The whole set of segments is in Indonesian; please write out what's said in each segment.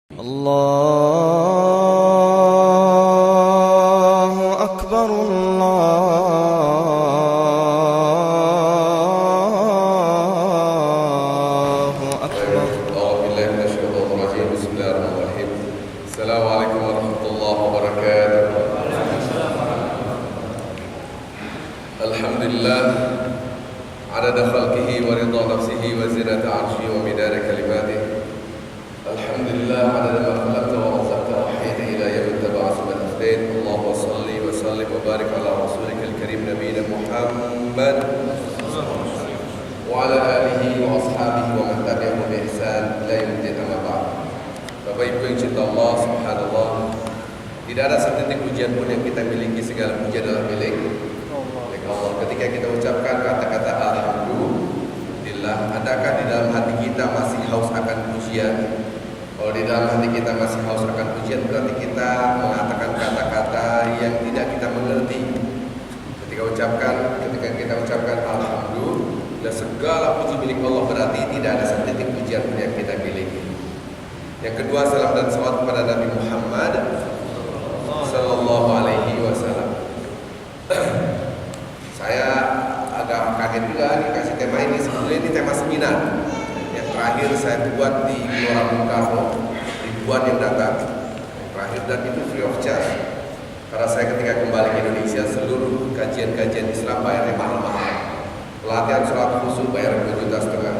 الله أكبر الله أكبر. أعوذ بالله من الشيطان الرجيم. بسم الله الرحمن الرحيم. السلام عليكم ورحمة الله وبركاته. الحمد لله عدد خلقه ورضا نفسه وزنة عرشه ومداد كلماته. الحمد لله عدد ما خلقت ورزقت وحيد إلى يوم تبعث من الأخدين. اللهم صل وسلم وبارك على رسولك الكريم نبينا محمد وعلى آله وأصحابه ومن تبعهم بإحسان إلى يوم الدين. أما بعد. Bapak Ibu yang cinta Allah, subhanallah, tidak ada setitik pujian pun yang kita miliki, segala pujian adalah milik Allah. Ketika kita ucapkan kata-kata alhamdulillah, adakah di dalam hati kita masih haus akan pujian? Kalau di dalam hati kita masih haus akan pujian, berarti kita mengatakan kata-kata yang tidak kita mengerti. Ketika kita ucapkan alhamdulillah, segala puji milik Allah, berarti tidak ada setitik pujian pun yang kita miliki. Yang kedua, salam dan salawat kepada Nabi Muhammad sallallahu alaihi wasallam. Saya agak kaget juga dikasih tema ini. Sebetulnya ini tema seminar yang terakhir saya buat di Gelora Bung Karno, ribuan yang datang terakhir, dan itu free of charge. Karena saya ketika kembali ke Indonesia, seluruh kajian-kajian Islam bayarnya mahal-mahal. Pelatihan sholat khusyuk bayar 2,5 juta.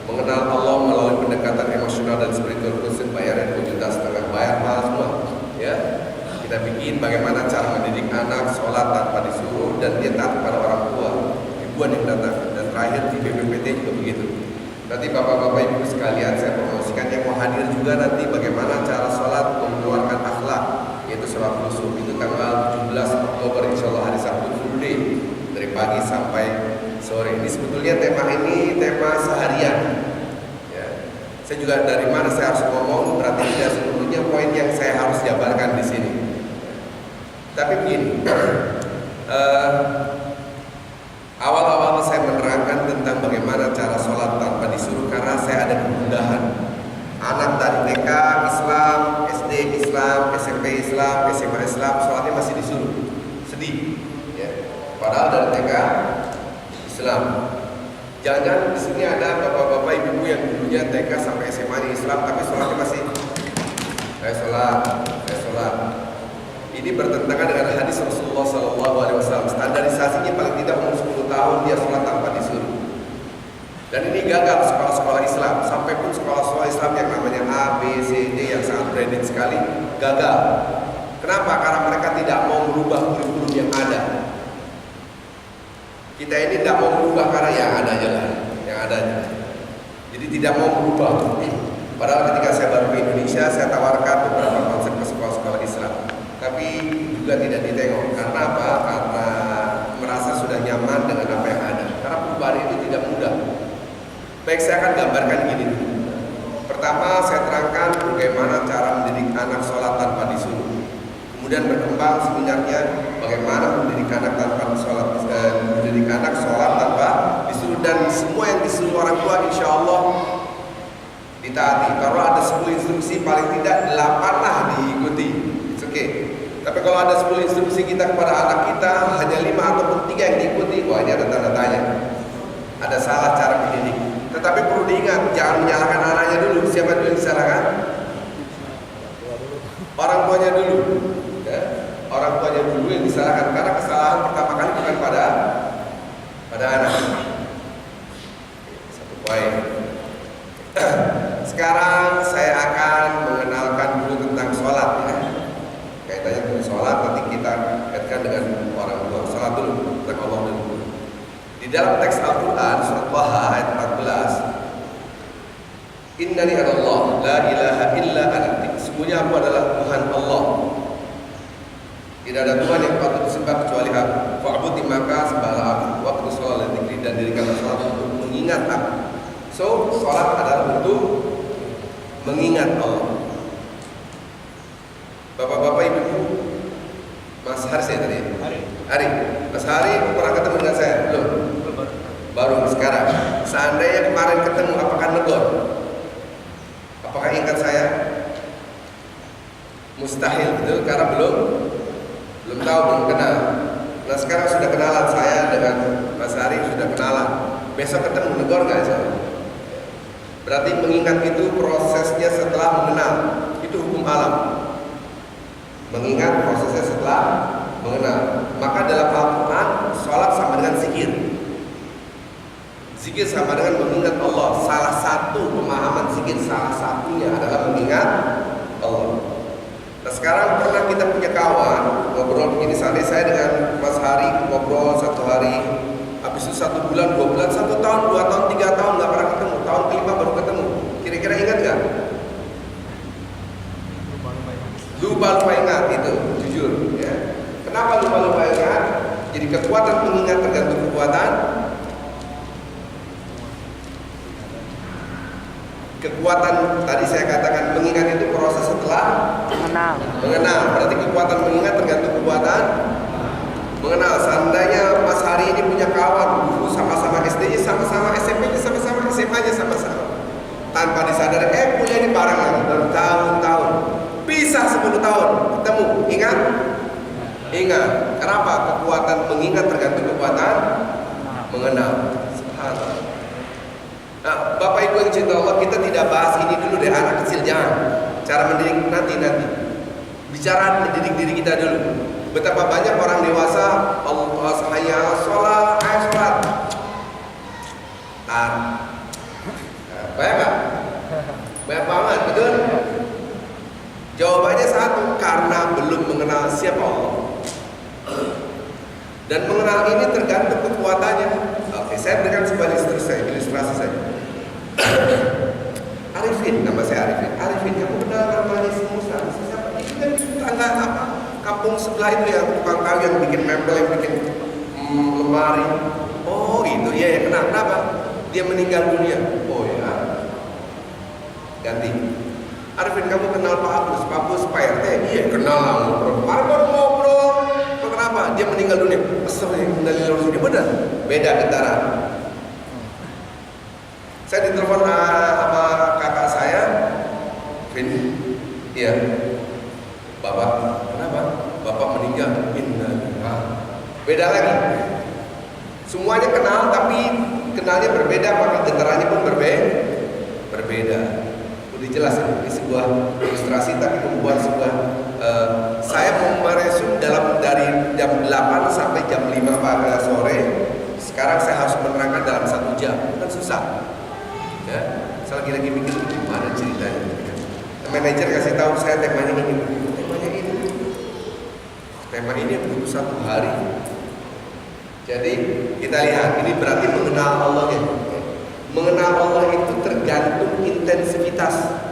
Mengenal Allah melalui pendekatan emosional dan spiritual khusyuk bayar 2,5 juta. Bayar mahal semua, ya. Kita bikin bagaimana cara mendidik anak sholat tanpa disuruh dan dia taat kepada orang tua, ribuan yang datang. Dan terakhir di BPPT juga begitu. Nanti bapak-bapak ibu sekalian, saya promosikan yang mau hadir juga nanti bagaimana cara sholat mengeluarkan akhlak, yaitu sholat khusyuk. Itu tanggal 17 Oktober insya Allah, hari Sabtu full day dari pagi sampai sore. Ini sebetulnya tema seharian, ya. Saya juga dari mana saya harus ngomong, berarti tidak seluruhnya poin yang saya harus jabarkan di sini. Tapi begini, awal-awal saya menerangkan tentang bagaimana cara sholat tanpa disuruh, karena saya ada kemudahan. Anak dari TK Islam, SD Islam, SMP Islam, SMA Islam, sholatnya masih disuruh. Sedih, ya. Padahal dari TK Islam. Jangan-jangan di sini ada bapak-bapak ibu yang dulunya TK sampai SMA di Islam, tapi sholatnya masih saya sholat. Ini bertentangan dengan hadis Rasulullah SAW. Standarisasinya paling tidak umur 10 tahun dia sholat tanpa disuruh. Dan ini gagal sekolah-sekolah Islam. Sampai pun sekolah-sekolah Islam yang namanya A, B, C, D yang sangat branded sekali, gagal. Kenapa? Karena mereka tidak mau merubah kurikulum yang ada. Kita ini tidak mau merubah karena yang ada aja lah, yang adanya. Jadi tidak mau merubah. Padahal ketika saya baru ke Indonesia, saya tawarkan beberapa konsep ke sekolah-sekolah Islam. Tapi juga tidak ditengok. Karena apa? Karena merasa sudah nyaman dengan apa yang ada. Karena perubahan itu tidak mudah. Baik, saya akan gambarkan gini dulu. Pertama, saya terangkan bagaimana cara mendidik anak sholat tanpa disuruh. Kemudian berkembang sebenarnya bagaimana mendidik anak sholat tanpa disuruh, dan semua yang disuruh orang tua insya Allah ditaati. Kalau ada 10 instruksi, paling tidak 8 lah diikuti. It's okay. Tapi kalau ada 10 instruksi kita kepada anak kita, hanya 5 ataupun 3 yang diikuti, wah ini ada tanda tanya. Ada salah cara mendidik. Tetapi perlu diingat, jangan menyalahkan anaknya dulu. Siapa dulu yang disalahkan? Orang tuanya dulu, ya? Orang tuanya dulu yang disalahkan, karena kesalahan pertama kali bukan pada anak. Satu poin. Sekarang saya akan mengenalkan dulu tentang sholat, ya. Kaitannya dengan sholat, nanti kita kaitkan dengan orang tua. Sholat dulu, tentang Allah dulu. Di dalam teks Al-Quran surat Taha ayat 14, Innani anallah, la ilaha illa ana. Sesungguhnya aku adalah Tuhan Allah. Tidak ada Tuhan yang patut disembah kecuali aku. Fa'budi maka sembahlah aku. Waktu sholat dan zikri, dan dirikanlah sholat untuk mengingat aku. So, sholat adalah untuk mengingat Allah. Bapak-bapak ibu, Mas Hari saya tadi. Hari. Mas Hari pernah ketemu dengan saya? Belum. Baru sekarang. Seandainya kemarin ketemu, apakah negor? Apakah ingat saya? Mustahil betul karena belum tahu, belum kenal. Nah sekarang sudah kenalan, saya dengan Mas Ari sudah kenalan. Besok ketemu, negor nggak insya? Berarti mengingat itu prosesnya setelah mengenal. Itu hukum alam. Mengingat prosesnya setelah mengenal. Maka dalam Al-Quran, sholat sama dengan zikir. Zikir sama dengan mengingat Allah. Salah satu pemahaman zikir, salah satunya adalah mengingat Allah. Nah sekarang pernah kita punya kawan ngobrol begini, misalnya saya dengan Mas Hari ngobrol 1 hari, habis itu 1 bulan, 2 bulan, 1 tahun, 2 tahun, 3 tahun nggak pernah ketemu, tahun kelima baru ketemu. Kira-kira ingat nggak? Lupa ingat itu, jujur ya. Kenapa lupa ingat? Jadi kekuatan mengingat tergantung kekuatan tadi saya katakan mengingat itu proses setelah mengenal. Berarti kekuatan mengingat tergantung kekuatan mengenal. Seandainya Mas Hari ini punya kawan dulu sama-sama SD-nya, sama-sama SMP-nya, sama-sama SMA-nya, sama-sama, tanpa disadari kuliah ini bareng lagi bertahun-tahun, pisah 10 tahun, ketemu, ingat. Kenapa? Kekuatan mengingat tergantung kekuatan mengenal. Subhanallah. Nah, Bapak Ibu yang cinta Allah, kita tidak bahas ini dulu deh, anak kecil jangan. Cara mendidik nanti. Bicara mendidik diri kita dulu. Betapa banyak orang dewasa, Allah saya sholat, ayo sholat. Banyak nggak? Banyak banget, betul? Jawabannya satu, karena belum mengenal siapa Allah. Dan mengenal ini tergantung kekuatannya. Oke, saya berikan sebuah ilustrasi saya. Arifin, nama saya Arifin. Arifin, kamu kenal namanya Musa? Siapa? Itu kan tetangga apa? Kampung sebelah itu yang tukang kayu yang bikin mebel, yang bikin lemari. Oh itu ya kenal. Kenapa? Dia meninggal dunia. Oh ya. Ganti. Arifin, kamu kenal Pak Agus? Pak Agus, Pak RT? Iya kenal lah, ngobrol. Baru ngobrol. Kenapa? Dia meninggal dunia. Astagfirullahaladzim. Benar? Beda getaran. Saya ditelepon sama kakak saya, Vin, iya, Bapak, kenapa? Bapak meninggal. Beda lagi. Semuanya kenal, tapi kenalnya berbeda, maka getarannya pun berbeda. Udah jelas ini sebuah ilustrasi, tapi membuat sebuah saya mau meresum dari jam 8 sampai jam 5 pagi sore. Sekarang saya harus menerangkan dalam 1 jam, kan susah. Ya, saya lagi mikir gimana ceritanya. Manajer kasih tahu saya temanya ini. Tema ini butuh 1 hari. Jadi kita lihat, ini berarti mengenal Allah ya. Mengenal Allah itu tergantung intensitas.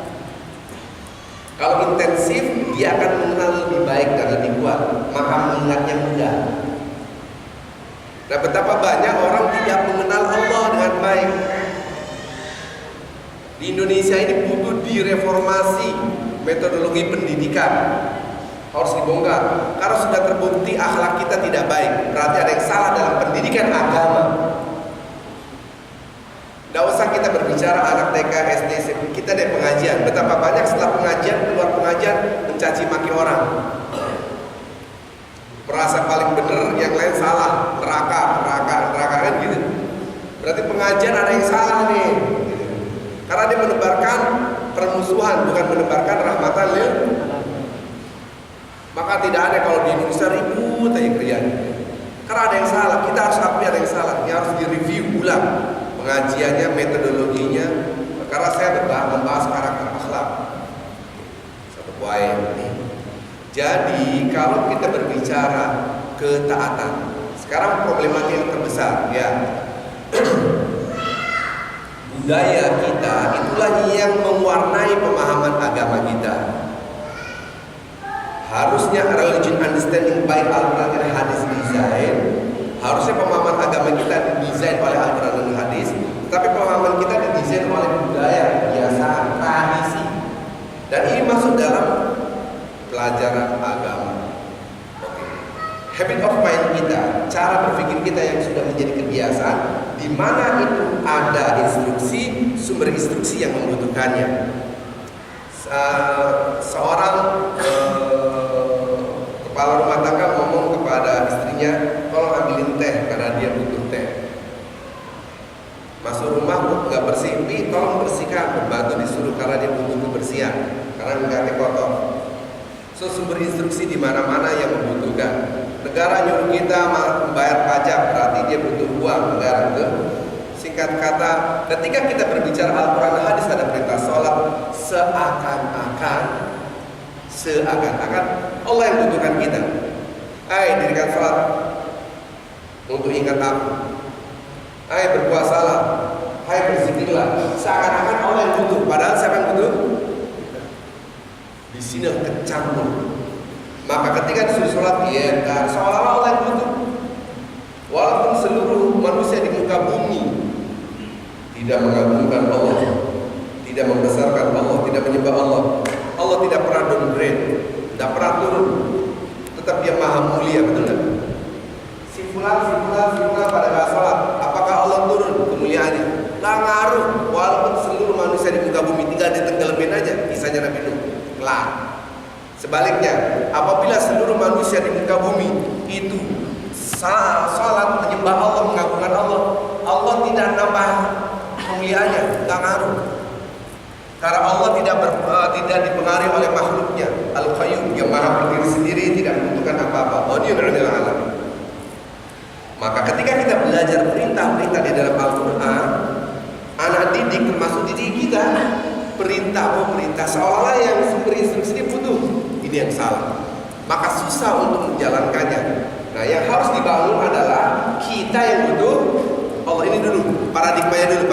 Kalau intensif, dia akan mengenal lebih baik dan lebih kuat, maka mengingatnya mudah. Nah, betapa banyak orang tidak mengenal Allah dengan baik. Di Indonesia ini butuh direformasi metodologi pendidikan, harus dibongkar karena sudah terbukti akhlak kita tidak baik. Berarti ada yang salah dalam pendidikan agama. Tidak usah kita berbicara anak TK, SD, SMP, kita ada pengajian. Betapa banyak setelah pengajian, keluar pengajian mencaci maki orang, merasa paling benar, yang lain salah, neraka kan gitu. Berarti pengajian ada yang salah nih. Karena dia menebarkan permusuhan, bukan menebarkan rahmatan lil. Maka tidak ada kalau di Indonesia ribut aja kerjaan. Karena ada yang salah, kita harus akui ada yang salah. Ini harus direview ulang pengajiannya, metodologinya. Karena saya membahas karakter akhlak. Satu poin ini. Jadi kalau kita berbicara ketaatan, sekarang problematika yang terbesar ya. Budaya kita itulah yang mewarnai pemahaman agama kita. Harusnya religion understanding by Al-Quran dan hadis design. Harusnya pemahaman agama kita didesain oleh Al-Quran dan hadis, tapi pemahaman kita didesain oleh budaya, kebiasaan, tradisi. Dan ini masuk dalam pelajaran agama. Habit of mind kita, cara berpikir kita yang sudah menjadi kebiasaan, di mana itu ada instruksi, sumber instruksi yang membutuhkannya. Seorang karena mengganti kotor. So sumber instruksi di mana-mana yang membutuhkan. Negara nyuruh kita membayar pajak, berarti dia butuh uang negara itu. Singkat kata, ketika kita berbicara Al-Quran dan hadis ada perintah sholat, seakan-akan Allah yang butuhkan kita. Hai, dirikan sholat untuk ingat aku. Hai, berpuasalah. Hai, berzikirlah. Seakan-akan Allah yang butuh, padahal siapa yang butuh? Di sini kecampur. Maka ketika disuruh sholat, ya, seolah-olah Allah yang butuh. Walaupun seluruh manusia di muka bumi tidak mengagungkan Allah, tidak membesarkan Allah, tidak menyembah Allah, Allah tidak pernah downgrade, tidak pernah turun, tetap dia maha mulia, betul tak? Si fulan pada gak sholat, apakah Allah turun kemuliaannya? Gak ngaruh, walaupun seluruh manusia di muka bumi tinggal ditenggelamin aja, kisahnya Nabi Nuh, kelar. Sebaliknya, apabila seluruh manusia di muka bumi itu salat, menyembah Allah, mengagungkan Allah, Allah tidak nambah kemuliaannya, nggak ngaruh. Karena Allah tidak dipengaruhi oleh makhluknya, Al-Qayyum, yang maha berdiri sendiri, tidak membutuhkan apa-apa. Maka ketika kita belajar perintah-perintah di dalam Al-Quran, anak didik termasuk didik kita, perintah seolah-olah yang sumber instruksi butuh. Ini yang salah. Maka susah untuk menjalankannya. Nah, yang harus dibangun adalah kita yang butuh Allah. Ini dulu paradigmanya dulu.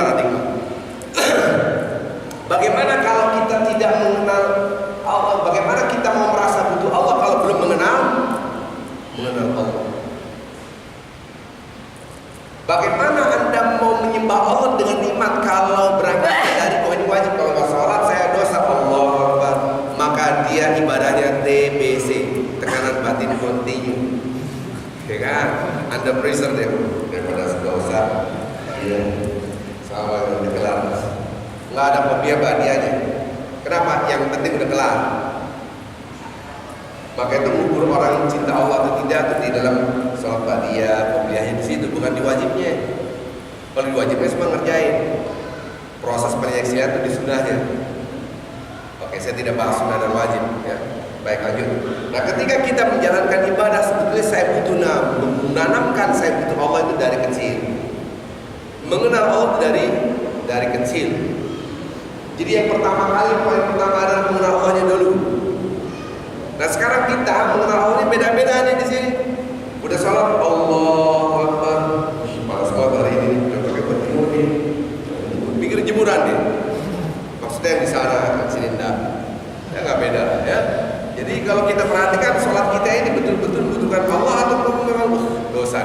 Bagaimana kalau kita tidak mengenal Allah? Bagaimana kita mau merasa butuh Allah kalau belum mengenal Allah? Bagaimana Anda mau menyembah Allah dengan nikmat kalau berangkat dari ini wajib, kalau nggak sholat saya dosa, Allah Akbar, maka dia ibadahnya TBC, tekanan batin kontinu, ya kan? Anda pressure daripada dosa, iya, sama yang kelar, nggak ada pembiaya badianya. Kenapa? Yang penting udah kelar. Maka itu mengukur orang cinta Allah atau tidak itu di dalam sholat badiah, pembiayanya di situ, bukan di wajibnya. Kalau di wajibnya semua ngerjain. Proses penyaksian itu di sunnahnya. Oke, saya tidak bahas sunnah dan wajib, ya. Baik, lanjut. Nah, ketika kita menjalankan ibadah, sebetulnya saya butuh menanamkan saya butuh Allah itu dari kecil. Mengenal Allah dari kecil. Jadi yang pertama adalah mengenal Allahnya dulu. Nah, sekarang kita mengenal Allah ini beda-beda nih di sini. Udah sholat, Allahu Akbar. Malas banget hari ini, udah pakai baju jemur nih. Pikir jemuran nih. Maksudnya yang di sana, sini enggak. Ya nggak beda, ya. Jadi kalau kita perhatikan sholat kita ini betul-betul membutuhkan Allah atau memang dosa.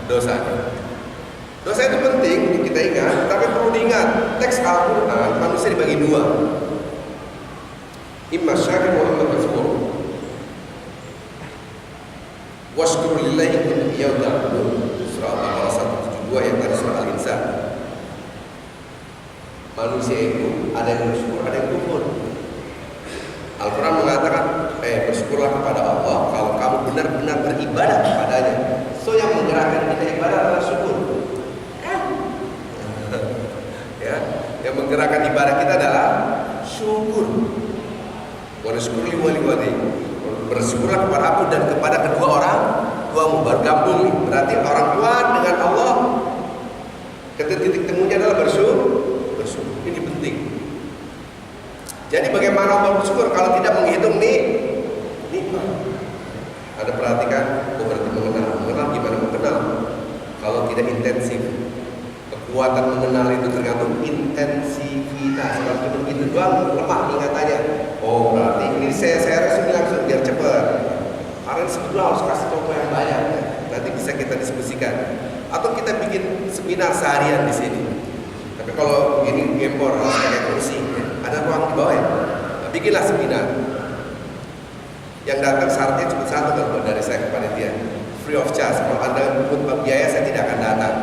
Dosa itu penting untuk kita ingat, tapi perlu diingat teks Al-Quran manusia dibagi dua. Imma syakir wa imma kafur. Washkuru lillahi kuntum iyyahu ta'budun. Surah Al-Baqarah 172 yang tadi surah Al-Insan. Manusia itu ada yang bersyukur, ada yang kufur. Al-Quran mengatakan, bersyukurlah kepada Allah kalau kamu benar-benar beribadah kepadanya. So yang menggerakkan kita ibadah adalah syukur. Ya, yang menggerakkan ibadah kita adalah syukur. Wa syukuri wa liwali. Bersyukurlah kepada aku dan kepada kedua orang tuamu, bergabung. Berarti orang tua dengan Allah titik temunya adalah bersyukur. Ini penting. Jadi bagaimana Allah bersyukur kalau tidak menghitung nikmat? Ada perhatikan, berarti mengenal gimana mengenal? Kalau tidak intensif, kekuatan mengenal itu tergantung intensivitas. Kalau cuma begitu doang lemah ingatannya. Oh, berarti ini saya resume langsung biar cepat. Karena sebetulnya harus kasih contoh yang banyak. Nanti bisa kita diskusikan. Atau kita bikin seminar seharian di sini. Tapi kalau ini gempor harus pakai kursi, ada ruang di bawah ya. Nah, bikinlah seminar. Yang datang syaratnya cuma satu kalau dari saya kepada dia, free of charge. Kalau Anda butuh biaya, saya tidak akan datang.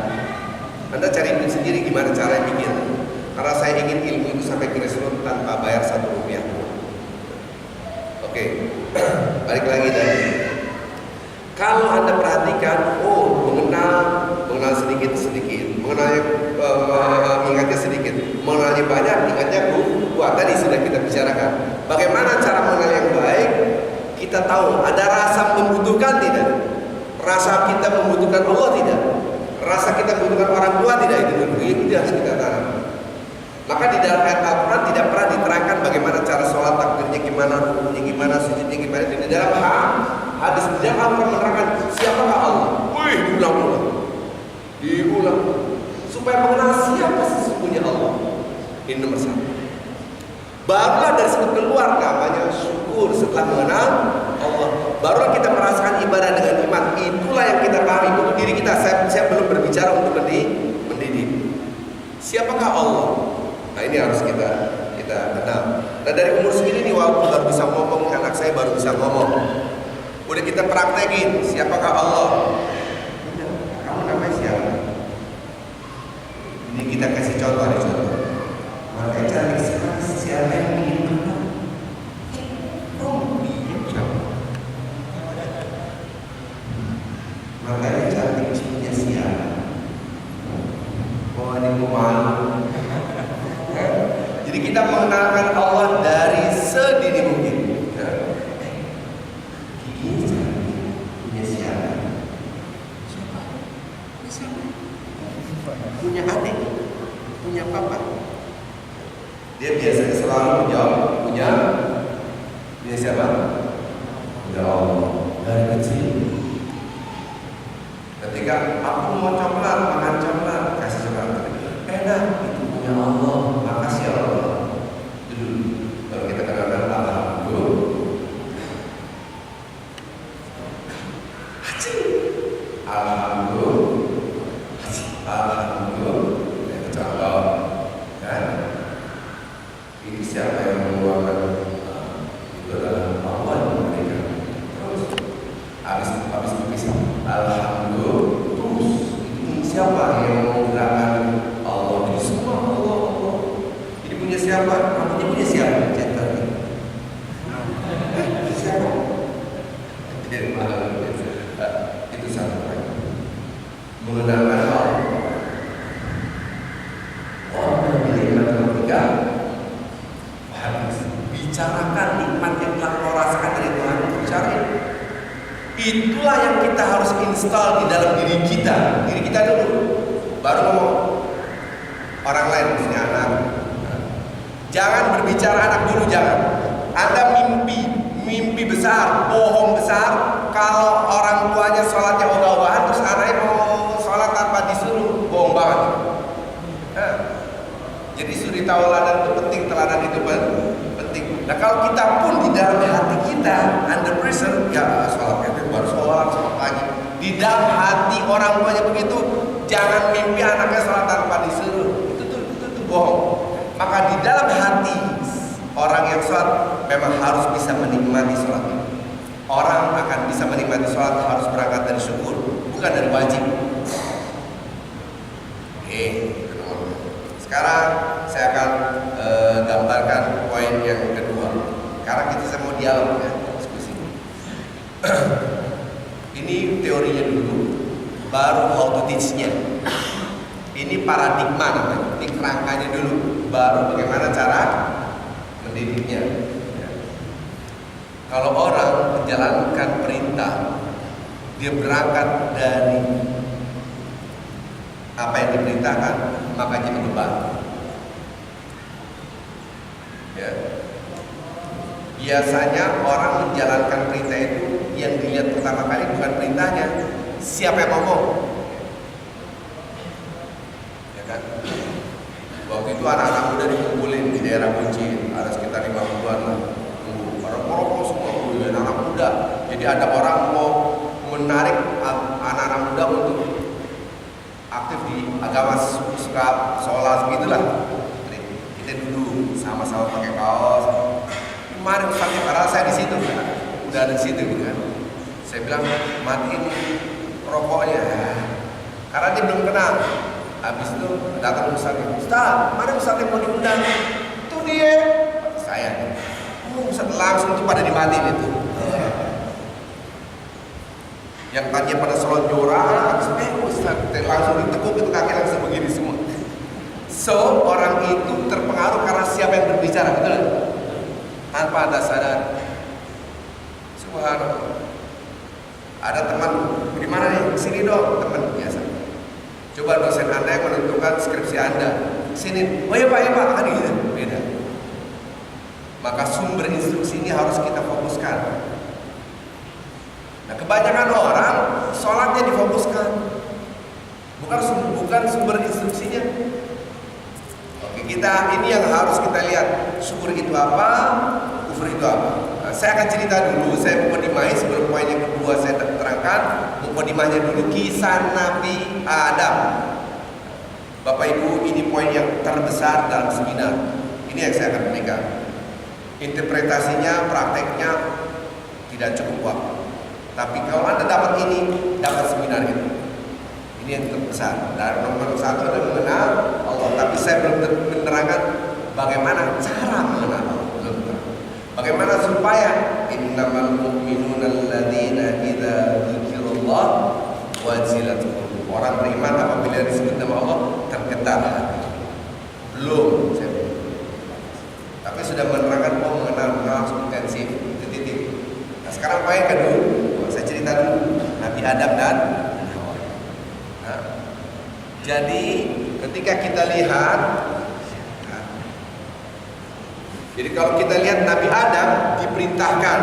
Anda cari ilmu sendiri gimana cara bikin. Karena saya ingin ilmu itu sampai ke restoran tanpa bayar Rp1. Oke, balik lagi tadi. Kalau Anda perhatikan, mengenal sedikit-sedikit, mengingatnya sedikit, mengenalnya banyak, ingatnya kuat. Tadi sudah kita bicarakan. Bagaimana cara mengenal yang baik? Kita tahu ada rasa membutuhkan tidak? Rasa kita membutuhkan Allah tidak? Rasa kita membutuhkan orang tua tidak? Itu harus kita tanam. Maka di dalam ayat Al-Quran tidak pernah diterangkan bagaimana cara sholat, takbirnya gimana, rukunya gimana, sujudnya gimana. Di dalam hadis di dalam Al-Quran menerangkan siapakah Allah. Diulang supaya mengenal siapa sesungguhnya Allah. Ini nomor satu. Barulah dari situ keluar namanya syukur setelah mengenal Allah. Barulah kita merasakan ibadah dengan iman. Itulah yang kita pahami untuk diri kita. Saya belum berbicara untuk mendidik. Siapakah Allah? Nah ini harus kita kenal. Nah dari umur segini nih walaupun baru bisa ngomong, anak saya baru bisa ngomong. Udah kita praktekin siapakah Allah. Kamu namanya siapa? Ini kita kasih contoh nih contoh. Makanya cantik sekali siapa yang ingin menang? Makanya cantik punya siapa? Oh ini malu. Jadi kita mengenalkan Allah dari sedini mungkin. Gigi cantik punya siapa? Punya adik, punya papa. Dia biasanya selalu menjawab punya siapa? Punya Allah. Dari kecil. Ketika aku mau coklat, makan coklat, kasih coklat. Enak, itu punya Allah. Makasih Allah. Itu kalau kita kenal alhamdulillah. Alhamdulillah. Contoh, kan? Ini siapa yang mengeluarkan itu adalah Allah yang memberikan. Terus, habis berpisah, alhamdulillah. Terus, ini siapa yang menggerakkan Allah? Ini semua Allah. Ini punya siapa? Namanya punya siapa? Cetak. Siapa? Itu satu. Mengenalkan Allah. Bicarakan nikmat yang telah kau rasakan dari Tuhan. Cari. Itulah yang kita harus install di dalam diri kita dulu. Baru ngomong orang lain, misalnya anak. Jangan berbicara anak dulu, jangan. Anda mimpi besar, bohong besar. Kalau orang tuanya sholatnya ogah-ogahan, terus anaknya mau sholat tanpa disuruh, bohong banget. Jadi suri tauladan itu penting, teladan itu penting. Nah kalau kita pun di dalam hati kita under pressure, ya sholat itu baru sholat lagi. Di dalam hati orang tuanya begitu, jangan mimpi anaknya sholat tanpa disuruh. Itu bohong. Maka di dalam hati orang yang sholat memang harus bisa menikmati sholat. Orang akan bisa menikmati sholat harus berangkat dari syukur, bukan dari wajib. Sekarang saya akan gambarkan poin yang kedua. Karena saya mau dialog ya, diskusi. Ini teorinya dulu, baru how to teach-nya. Ini paradigma namanya, ini kerangkanya dulu, baru bagaimana cara mendidiknya. Kalau orang menjalankan perintah, dia berangkat dari apa yang diperintahkan, maka dia menyebar. Ya. Biasanya orang menjalankan perintah itu yang dilihat pertama kali bukan perintahnya, siapa yang ngomong. Ya kan? Waktu itu anak-anak muda dikumpulin di daerah Kuncin, ada sekitar 50-an lah. Para perokok semua, anak-anak muda. Jadi ada orang mau menarik anak-anak muda untuk aktif di agama suka sholat begitulah. Kita duduk sama-sama pakai kaos. Kemarin pakai karena saya di situ kan, udah ada di situ kan. Saya bilang matiin rokoknya, karena dia belum kenal. Habis itu datang ustaznya, Ustaz, mana ustaz yang mau diundang? Itu dia, saya. Ustaz langsung itu pada dimatiin itu. Yang tadinya pada selonjoran, Ustaz, langsung ditekuk itu kaki langsung begini semua. So, orang itu terpengaruh karena siapa yang berbicara, betul? Tanpa ada sadar. Subhanallah. Ada teman, di mana nih? Sini dong, teman biasa. Coba dosen Anda yang menentukan skripsi Anda. Sini, oh iya Pak, kan gitu. Beda. Maka sumber instruksi ini harus kita fokuskan. Nah, kebanyakan orang sholatnya difokuskan, bukan sumber instruksinya. Oke, ini yang harus kita lihat. Syukur itu apa? Kufur itu apa? Nah, saya akan cerita dulu. Saya mukadimah sebelum poin yang kedua saya terangkan. Mukadimahnya dulu kisah Nabi Adam. Bapak Ibu, ini poin yang terbesar dalam seminar. Ini yang saya akan berikan. Interpretasinya, prakteknya tidak cukup waktu. Tapi kalau Anda dapat ini, dapat seminar ini. Ini yang terbesar. Dan nomor satu adalah mengenal Allah. Tapi saya belum menerangkan bagaimana cara mengenal Allah. Bagaimana supaya innamal mu'minuna alladzina idza dzukirallah wajilat qulubuhum. Orang beriman apabila disebut nama Allah tergetar hati. Belum saya bilang. Tapi sudah menerangkan mengenal langsung intensif. Itu titik. Nah, sekarang poin kedua. Saya cerita dulu Nabi Adam dan Hawa. Nah, jadi ketika kita lihat, jadi kalau kita lihat Nabi Adam diperintahkan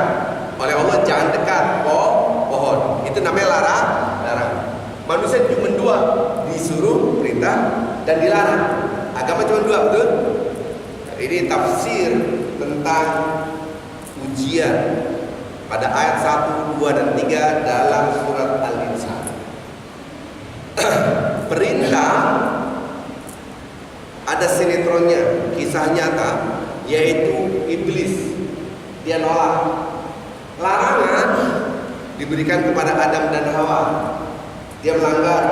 oleh Allah jangan dekat pohon. Itu namanya larang. Manusia cuma dua, disuruh perintah dan dilarang. Agama cuma dua, betul? Ini tafsir tentang ujian pada ayat 1, 2, dan 3 dalam surat Al-Insan. Perintah ada sinetronnya, kisah nyata, yaitu iblis. Dia nolak. Larangan diberikan kepada Adam dan Hawa. Dia melanggar,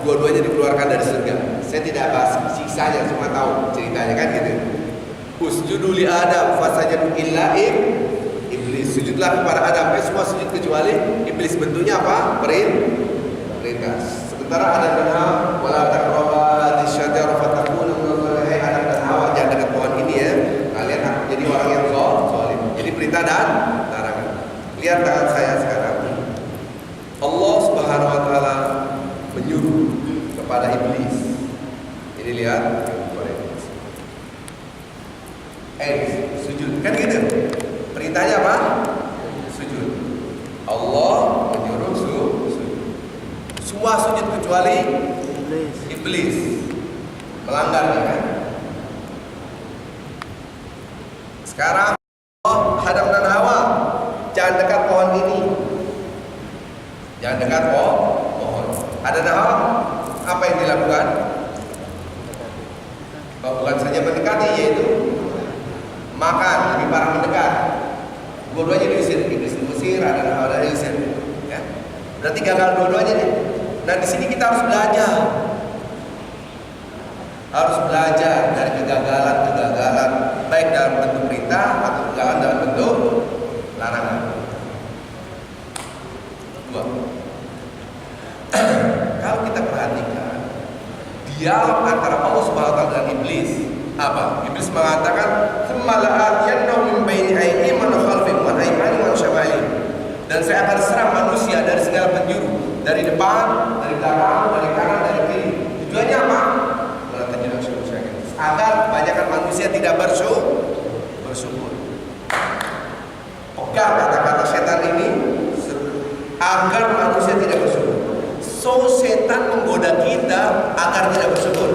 dua-duanya dikeluarkan dari surga. Saya tidak bahas siksanya, semua tahu ceritanya kan gitu. Usjudu li Adam fasajadu illa iblis. Sujudlah kepada Adam. Semua sujud kecuali iblis. Bentuknya apa? Perintah. Sementara Adam dan Hawa wala taqrabu hadhihi fatakuna minadh dhalimin. Adam dan Hawa jangan dekat pohon ini ya. Kalian akan jadi orang yang zalim. Jadi perintah dan larangan. Lihat tangan saya sekarang. Allah Subhanahu wa taala menyuruh kepada iblis. Ini lihat. Sujud. Kan gitu. Perintahnya apa? Sujud. Allah menyuruh sujud. Semua sujud kecuali iblis. Melanggar kan? Sekarang Adam dan Hawa jangan dekat pohon ini. Jangan dekat pohon. Adam dan Hawa apa yang dilakukan? Bukan saja mendekati, yaitu makan, lebih parah mendekat. Dua-duanya diusir, iblis diusir, Adam dan Hawa diusir. Ya? Berarti gagal dua-duanya nih. Nah di sini kita harus belajar. Harus belajar dari kegagalan, baik dalam bentuk perintah atau kegagalan dalam bentuk larangan. Dua. Kalau kita perhatikan dialog antara Allah Subhanahu wa taala dan iblis, apa? Iblis mengatakan, "Tsammala'atiyannahum min baini aydihim wa min khalfihim wa an aymanihim wa an shama'ilihim." Dan saya akan serang manusia dari segala penjuru, dari depan, dari belakang, dari kanan, dari kiri. Tujuannya apa? Agar kebanyakan manusia tidak bersyukur. Pegang kata-kata setan ini, agar manusia tidak bersyukur. So setan menggoda kita agar tidak bersyukur.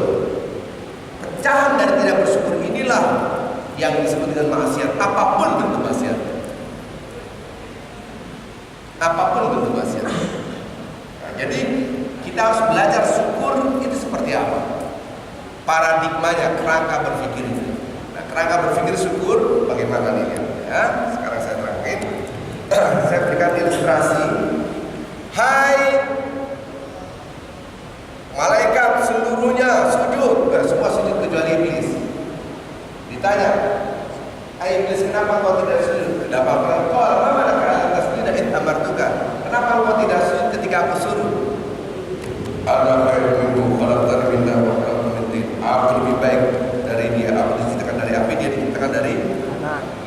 Pecahan dari tidak bersyukur inilah yang disebut dengan maksiat. Apapun bentuk maksiat. Nah, jadi kita harus belajar syukur itu seperti apa. Paradigmanya, kerangka berpikirnya. Nah, kerangka berpikir syukur bagaimana nih ya? Sekarang saya terangin. Saya berikan ilustrasi. Hai malaikat seluruhnya sujud. Semua sujud kecuali iblis. Ditanya, hai iblis, kenapa kau tidak sujud? Kenapa kau tidak sujud? Kenapa kau tidak sujud ketika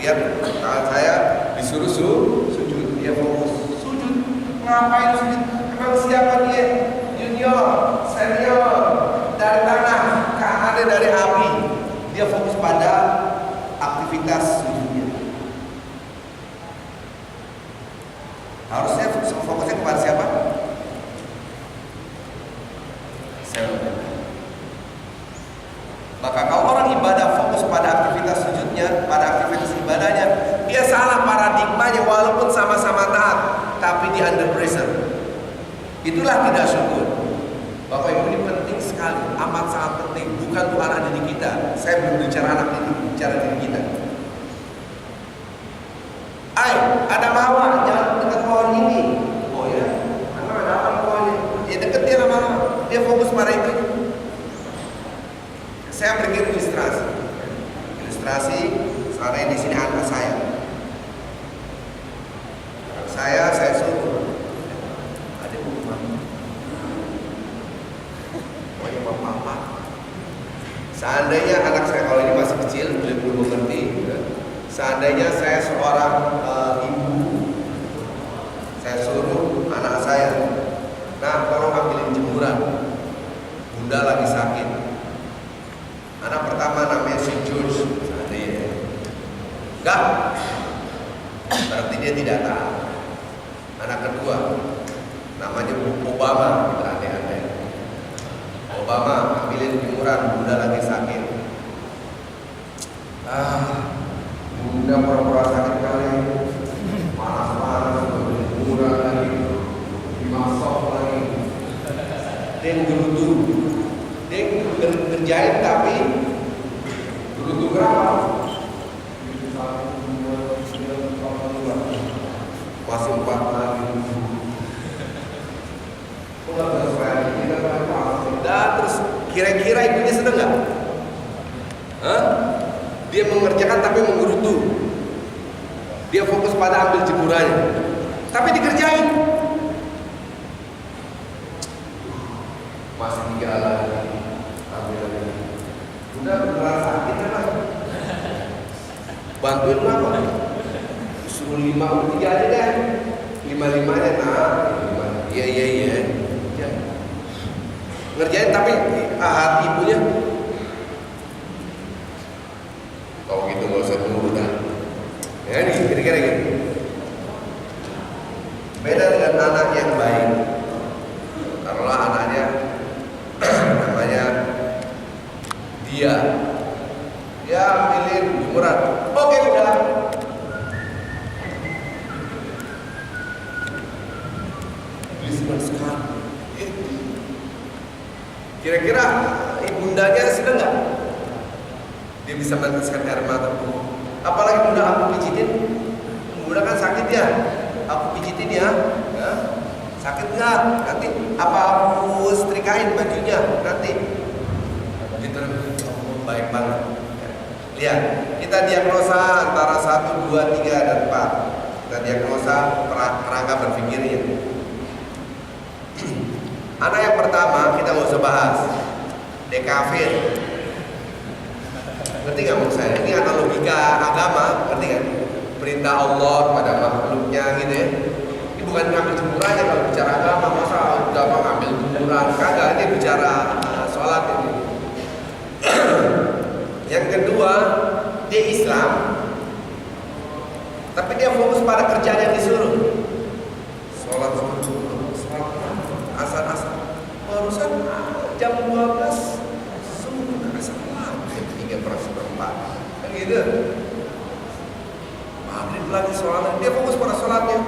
Lihat saya disuruh sujud, dia fokus sujud. Ngapain sujud? Emang siapa dia? Junior, senior, dari tanah, ada dari api. Dia fokus pada aktivitas sujudnya. Harusnya fokusnya kepada siapa? Maka kalau orang ibadah fokus pada aktivitas sujudnya, pada aktivitas ibadahnya, dia salah paradigmanya walaupun sama-sama taat, tapi di under pressure. Itulah tidak syukur. Bapak Ibu, ini penting sekali, amat sangat penting. Bukan untuk anak didik kita. Saya belum bicara anak didik, bicara diri kita. Ada mawar, jangan dekat pohon ini. Oh ya, karena ada apa di pohonnya? Ya deket dia sama dia fokus pada itu. Saya berikan ilustrasi. Sekarang di sini anak saya. Saya suruh. Ada rumah. Oh ya papa. Seandainya anak saya kalau ini masih kecil, belum mengerti. Seandainya saya seorang ibu, saya suruh anak saya, nah tolong ambilin jemuran. Bunda lagi sakit. Anak pertama namanya si George, enggak, berarti dia tidak tahu. Anak kedua namanya Obama, aneh-aneh. Obama ambilin jemuran, Bunda lagi sakit. Bunda pura-pura sakit kali, panas-panas, jemuran lagi, dimasak lagi. Dia gerutu, dia ngerjain tapi gerutu berapa? Masih 4 lagi. Dan terus kira-kira ibunya seneng nggak? Dia mengerjakan tapi menggerutu. Dia fokus pada ambil jemurannya, tapi dikerjain. Masih 3 lagi, ambil lagi. Udah beneran sakit kan? Bantuin apa? Suruh 5 3 aja deh. 5-5-nya iya. Ngerjain tapi hati ibunya. Kalau gitu nggak usah tunggu dah. Ya nih kira-kira gitu. Beda dengan anak yang baik. Taruhlah anaknya namanya dia ambilin jemuran. Oke udah. Kira-kira ibundanya seneng nggak? Dia bisa meneteskan air mata. Apalagi bunda aku pijitin, bunda kan sakit ya. Aku pijitin ya. Sakit nggak? Nanti apa aku setrikain bajunya nanti? Gitu, baik banget. Lihat, kita diagnosa antara 1, 2, 3, dan 4. Kita diagnosa kerangka berpikirnya. Anak yang pertama kita nggak usah bahas, dia kafir. Ngerti nggak maksud saya? Ini analogika agama, ngerti kan? Perintah Allah kepada makhluknya gitu ya. Ini bukan ngambil jemurannya kalau bicara agama, masa agama ngambil jemuran? Kagak, ini bicara sholat ini. Yang kedua, dia Islam, tapi dia fokus pada kerjaan yang disuruh. Sholat asar barusan jam 12 subuh asar lagi 3/4 kan gitu. Maghrib lagi sholat, dia fokus pada sholatnya.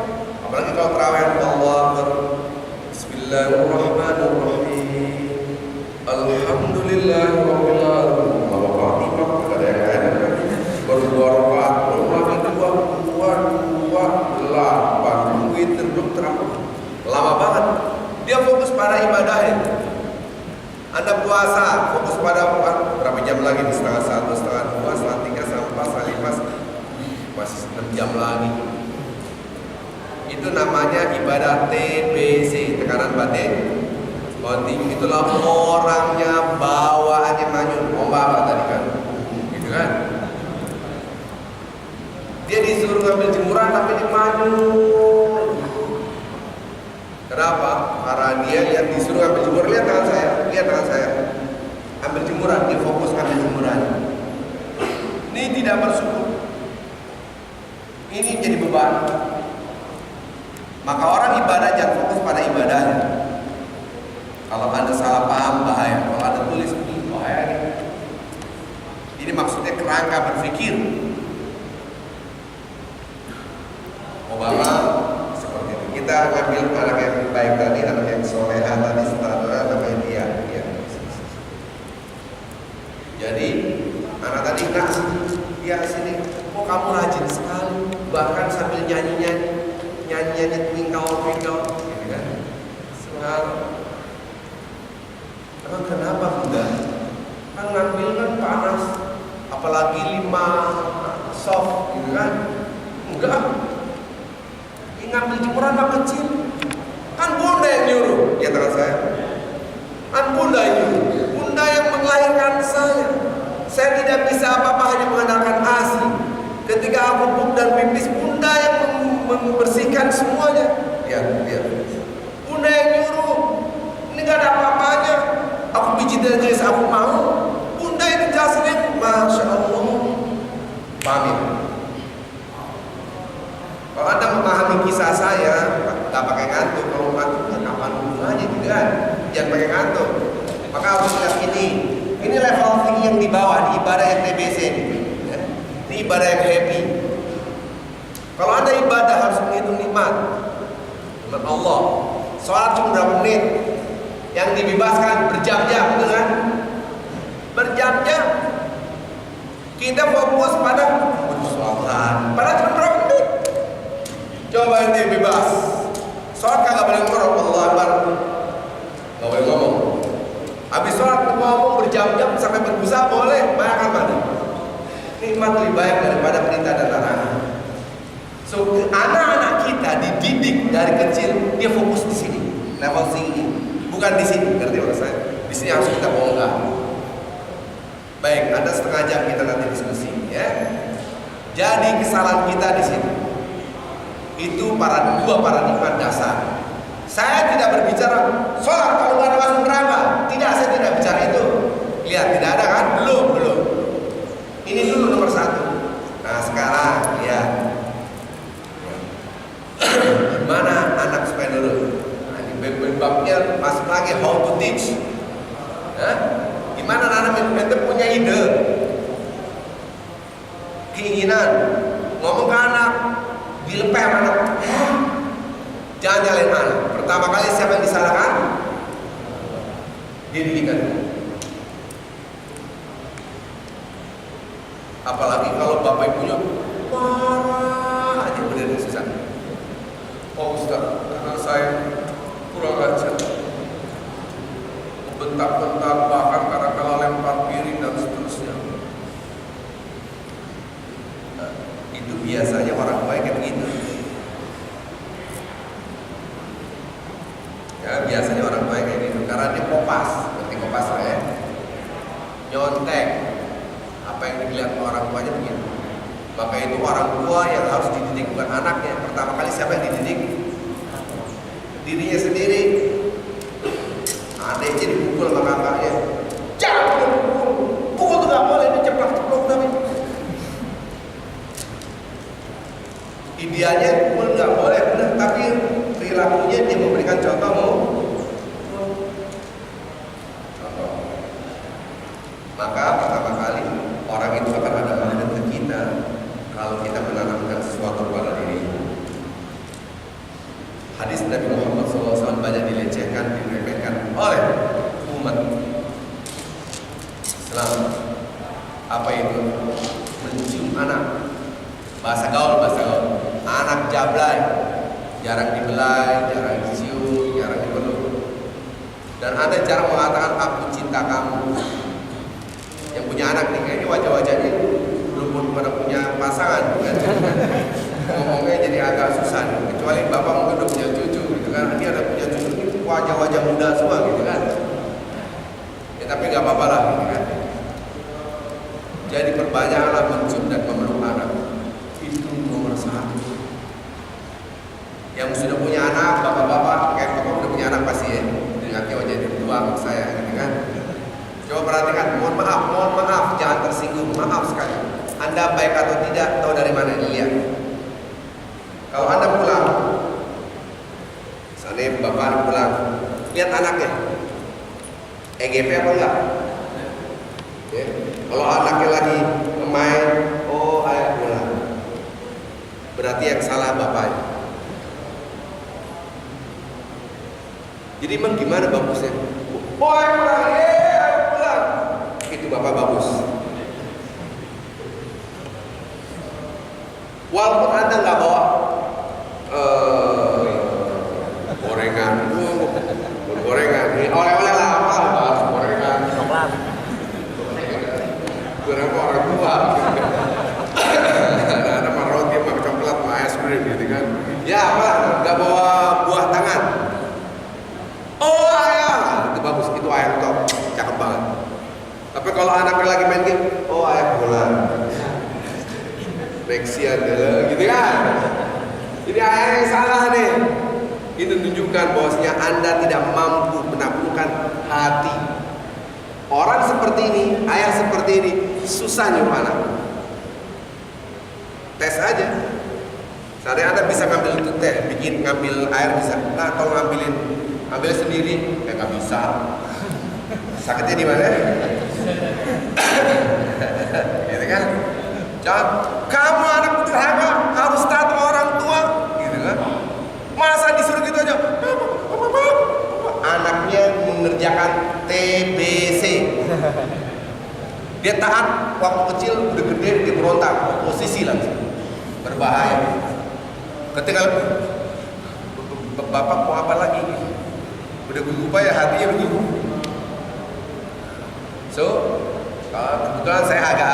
Apalagi kalau tarawih, Allah Bismillahirrahmanirrahim, Alhamdulillahirabbil alamin. Kalau Fatimah ada yang lain baru 2 rakaat, lagi 2 witir belum terawih. Lama banget. Dia fokus pada ibadahnya. Anda puasa, fokus pada berapa jam lagi? Setengah 1, setengah 2, setengah 3, setengah 4, setengah 5, masih 6 jam lagi. Itu namanya ibadah TBC, tekanan batin kontinu. Itulah orangnya bawaannya maju. Ombak apa tadi kan? Gitu kan? Dia disuruh ngambil jemuran tapi dia maju. Kenapa? Karena dia lihat disuruh ngambil jemuran, lihat tangan saya. Ambil jemuran, dia fokus ambil jemuran. Ini tidak bersyukur. Ini jadi beban. Maka orang ibadah jangan fokus pada ibadahnya. Kalau Anda salah paham bahaya. Kalau Anda tulis ini bahaya. Ini maksudnya kerangka berpikir. Obama seperti itu. Kita ambil anak yang baik tadi, anak yang soleha tadi, setelah namanya dia. Jadi anak tadi nak dia sini. Oh kamu rajin sekali. Bahkan sambil nyanyi twinkle, gitu kan? Semangat. Emang kenapa enggak? Kan ngambil kan panas, apalagi 5 soft, gitu kan? Enggak. Ini ngambil jemuran mah kecil. Kan bunda yang nyuruh, ya tangan saya. Kan bunda yang nyuruh, bunda yang melahirkan saya. Saya tidak bisa apa-apa, hanya mengandalkan ASI. Ketika aku pup dan pipis, bunda yang membersihkan semuanya. Ya. Bunda yang nyuruh. Ini gak ada apa-apanya. Aku pijit aja aku mau. Bunda itu jelasin, Masya Allah. Paham ya? Kalau Anda memahami kisah saya, gak pakai ngantuk. Kalau ngantuk, kapan hubungannya gitu kan? Jangan pakai ngantuk. Maka harus lihat ini. Ini level tinggi yang di bawah, di ibadah yang TBC ini. Ini ibadah yang happy. Kalau Anda ibadah harus menghitung nikmat Allah. Sholat cuma berapa menit, yang dibebaskan berjam-jam, betul kan? Berjam-jam. Kita fokus pada sholat, pada cuma berapa menit. Coba ente bebas. Sholat kagak boleh ngomong, Allah Akbar, nggak boleh ngomong. Habis sholat ngomong berjam-jam sampai berbusa boleh, bayangkan mana? Nikmat lebih banyak daripada perintah dan larangan. So, anak-anak kita dididik dari kecil, dia fokus di sini, level tinggi, bukan di sini. Ngerti maksud saya? Di sini harus kita bongkar. Baik, ada setengah jam kita nanti diskusi, ya. Jadi kesalahan kita di sini itu dua paradigma dasar. Saya tidak berbicara sholat kalau nggak ada masuk neraka. Tidak, saya tidak bicara itu. Lihat, tidak ada kan? Belum. Ini dulu nomor 1. Nah sekarang lihat. Gimana anak supaya nurut? Nah, ini babnya masuk lagi how to teach. Gimana anak itu punya ide, keinginan, ngomong ke anak, dilepeh anak. Jangan nyalain anak. Pertama kali siapa yang disalahkan? Didikan. Apalagi kalau bapak ibunya marah aja, bener susah. Oh Ustaz, karena saya kurang ajar, bentak-bentak, bahkan kadang-kadang lempar piring dan seterusnya. Nah, itu biasanya orang tua kayak begitu. Ya, biasanya orang tua kayak gitu karena dia kopas, seperti kopas saya, nyontek apa yang dilihat orang tuanya begitu. Maka itu orang tua yang harus dididik, bukan anaknya. Pertama kali siapa yang dididik? Dirinya sendiri. Adiknya dipukul sama kakaknya. Jangan pukul tuh gak boleh, ini ceplok-ceplok tapi. Idealnya pukul gak boleh, benar, tapi perilakunya dia memberikan contoh. Maka pertama kali orang itu akan ada mandat ke kita kalau kita menanamkan sesuatu pada diri. Hadis Nabi Muhammad SAW banyak dilecehkan, diremehkan oleh umat Islam. Apa itu? Mencium anak. Bahasa gaul. Anak jablay, jarang dibelai, jarang dicium, jarang dipeluk. Dan ada jarang mengatakan aku cinta kamu. Yang punya anak nih, kayaknya wajah-wajahnya belum pada punya pasangan, kan? Ngomongnya jadi agak susah nih. Kecuali bapak mungkin udah punya cucu, gitu kan? Dia ada punya cucu, ini wajah-wajah muda semua, gitu kan? Ya tapi nggak apa-apa lah, gitu kan? Jadi perbanyaklah mencium dan memeluk anak. Itu satu. Yang sudah punya anak, bapak-bapak, kayak bapak udah punya anak pasti ya. Nanti wajah dia tua saya, gitu kan. Coba perhatikan, mohon maaf, jangan tersinggung, maaf sekali. Anda baik atau tidak, tahu dari mana dilihat. Kalau Anda pulang, misalnya bapak pulang, lihat anaknya, EGP apa enggak? Ya. Kalau anaknya lagi main, oh ayah pulang, berarti yang salah bapaknya. Jadi emang gimana bagusnya? Oh ayah pulang, ayah pulang, itu bapak bagus. Walaupun Anda nggak bawa gorengan, ini oleh-oleh lah, apa gorengan, gorengan orang tua. Ada mah roti, mah coklat, mah es krim, gitu kan? Ya apa? Nggak bawa buah tangan. Oh ayah, itu bagus, itu ayah top, cakep banget. Tapi kalau anaknya lagi main game, oh ayah pulang. Reaksian gitu kan. Jadi ayah yang salah nih. Ini menunjukkan bahwasanya Anda tidak mampu menaklukkan hati. Orang seperti ini, ayah seperti ini, susah nyuruh anak. Tes aja. Seandainya Anda bisa ngambil itu teh, ngambil air bisa. Nah, tolong ambil sendiri, ya nggak bisa. Sakitnya di mana? Gitu kan? Jangan, kamu anak durhaka harus taat sama orang tua, gitu kan? Masa disuruh gitu aja? Anaknya mengerjakan TBC. Dia taat waktu kecil, udah gede dia berontak, posisi langsung berbahaya. Ketika bapak mau apa lagi? Udah berubah ya hatinya begitu. So, kebetulan saya agak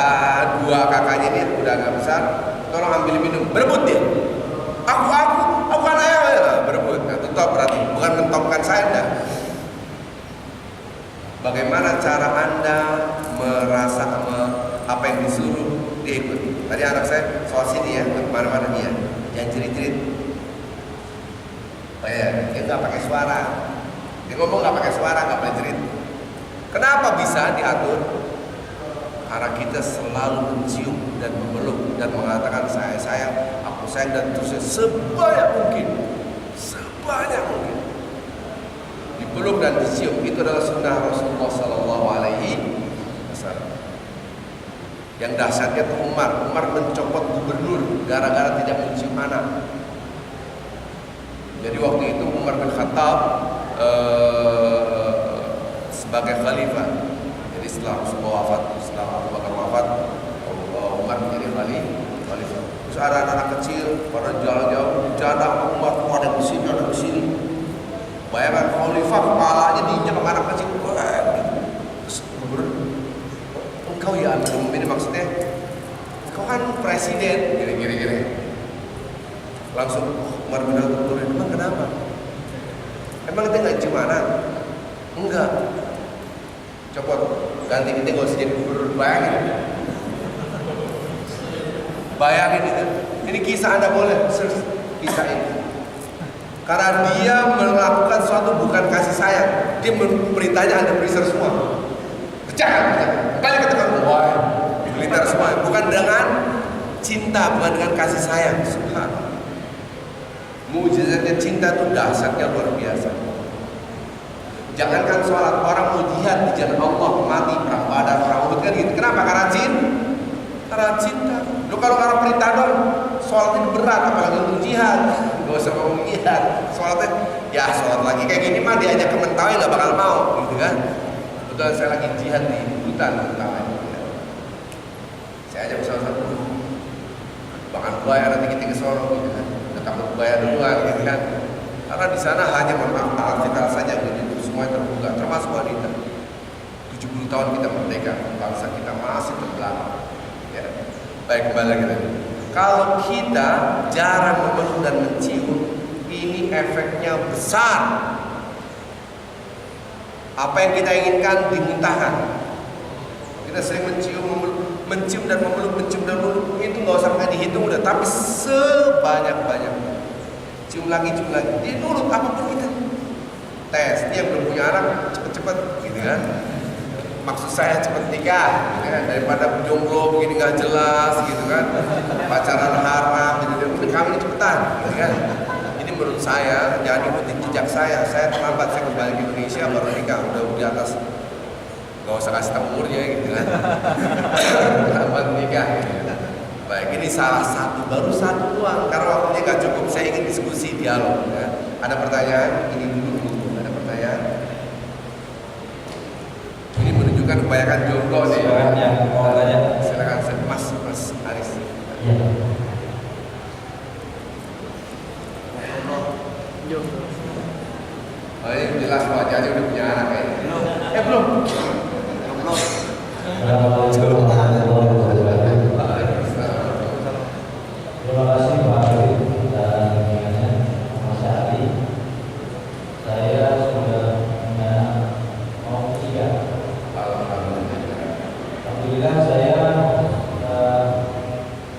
dua kakaknya ini udah agak besar, tolong ambil minum, berebut dia. Aku kan ayah, berebut. Nah, tetap berarti bukan mentokkan saya dah. Bagaimana cara Anda merasa apa yang disuruh dia ikut? Tadi anak saya soal sini ya, kemana-mana dia, jangan cerit-cerit. Oh ya, dia nggak pakai suara. Dia ngomong nggak pakai suara, nggak boleh cerit. Kenapa bisa diatur? Karena kita selalu mencium dan memeluk dan mengatakan saya sayang, aku sayang, dan terusnya sebanyak mungkin, dipeluk dan dicium. Itu adalah sunnah Rasulullah Sallallahu Alaihi Wasallam. Yang dahsyatnya itu Umar mencopot gubernur gara-gara tidak mencium anak. Jadi waktu itu Umar bin Khattab sebagai khalifah. Jadi setelah Rasulullah wafat, setelah Abu Bakar wafat, Umar menjadi khalifah. Terus ada anak kecil pada jalan-jalan bercanda, Umar ada di sini, ada di sini. Bayangkan khalifah kepalanya diinjak sama anak kecil. Terus engkau ya ini maksudnya, kau kan presiden, gini. Langsung Umar bin Khattab turun, emang kenapa? Emang kita nggak cium anak? Enggak. Copot, ganti kita nggak usah jadi gubernur. Bayangin itu. Ini kisah Anda boleh search kisah ini. Karena dia melakukan sesuatu bukan kasih sayang, dia perintahnya Anda beriser semua. Jangan, balik ke tukang buah, militer semua. Bukan dengan cinta, bukan dengan kasih sayang. Subhanallah. Mujizatnya cinta itu dahsyatnya luar biasa. Jangankan sholat, orang mau jihad di jalan Allah, mati perang Badar, perang Uhud kan gitu. Kenapa? Karena cinta. Lu kalau karena perintah dong, sholatnya berat, apalagi untuk jihad. Gak usah ngomong jihad. Sholatnya, ya sholat lagi kayak gini mah diajak ke Mentawai nggak bakal mau, gitu kan? Betul, saya lagi jihad di hutan Mentawai. Saya ajak bersama-sama, bahkan buaya nanti kita ke sono, gitu kan? Takut bayar duluan, gitu kan? Karena di sana hanya memanfaatkan kita saja, gitu. Semua terbuka, termasuk wanita. 70 tahun kita merdeka, bangsa kita masih terbelakang. Ya. Baik, kembali lagi tadi. Kalau kita jarang memeluk dan mencium, ini efeknya besar. Apa yang kita inginkan dimuntahkan. Kita sering mencium, memeluk, mencium dan memeluk itu nggak usah pakai dihitung udah, tapi sebanyak-banyaknya. Cium lagi, dia nurut apapun kita. Tes, dia yang belum punya anak cepet-cepet gitu kan. Maksud saya cepet nikah gitu kan, daripada jomblo begini nggak jelas gitu kan, pacaran haram gitu, udah kawin cepetan gitu kan. Ini menurut saya jangan ikutin jejak saya terlambat, saya kembali ke Indonesia baru nikah, udah di atas, nggak usah kasih tahu umurnya gitu kan. Terlambat nikah gitu. Baik, ini salah satu, baru satu doang karena waktunya nggak cukup, saya ingin diskusi, dialog ya. Ada pertanyaan? Ini dulu, ada pertanyaan? Ini menunjukkan kebanyakan jomblo nih. Silakan Mas Aris. Ya. Oh, ini jelas wajahnya udah punya anak ya. Belum. Terima kasih Pak Arif dan bimbingannya, Mas Ali. Saya sudah punya mau 3. Alhamdulillah saya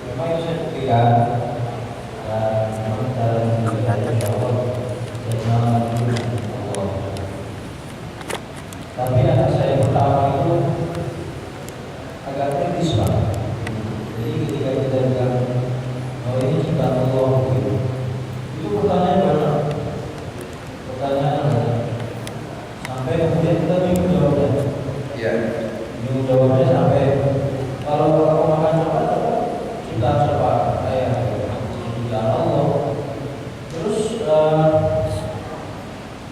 memang itu saya buktikan dan memang cara menjaga Allah dan Allah. Tapi anak saya pertama itu agak kritis Pak. Jadi ketika kita bilang oh ini ciptaan Allah gitu, itu pertanyaan banyak, sampai kemudian kita bingung jawabnya. Iya. Bingung jawabnya sampai kalau aku makan coklat ciptaan siapa? Kayak ciptaan Allah. Terus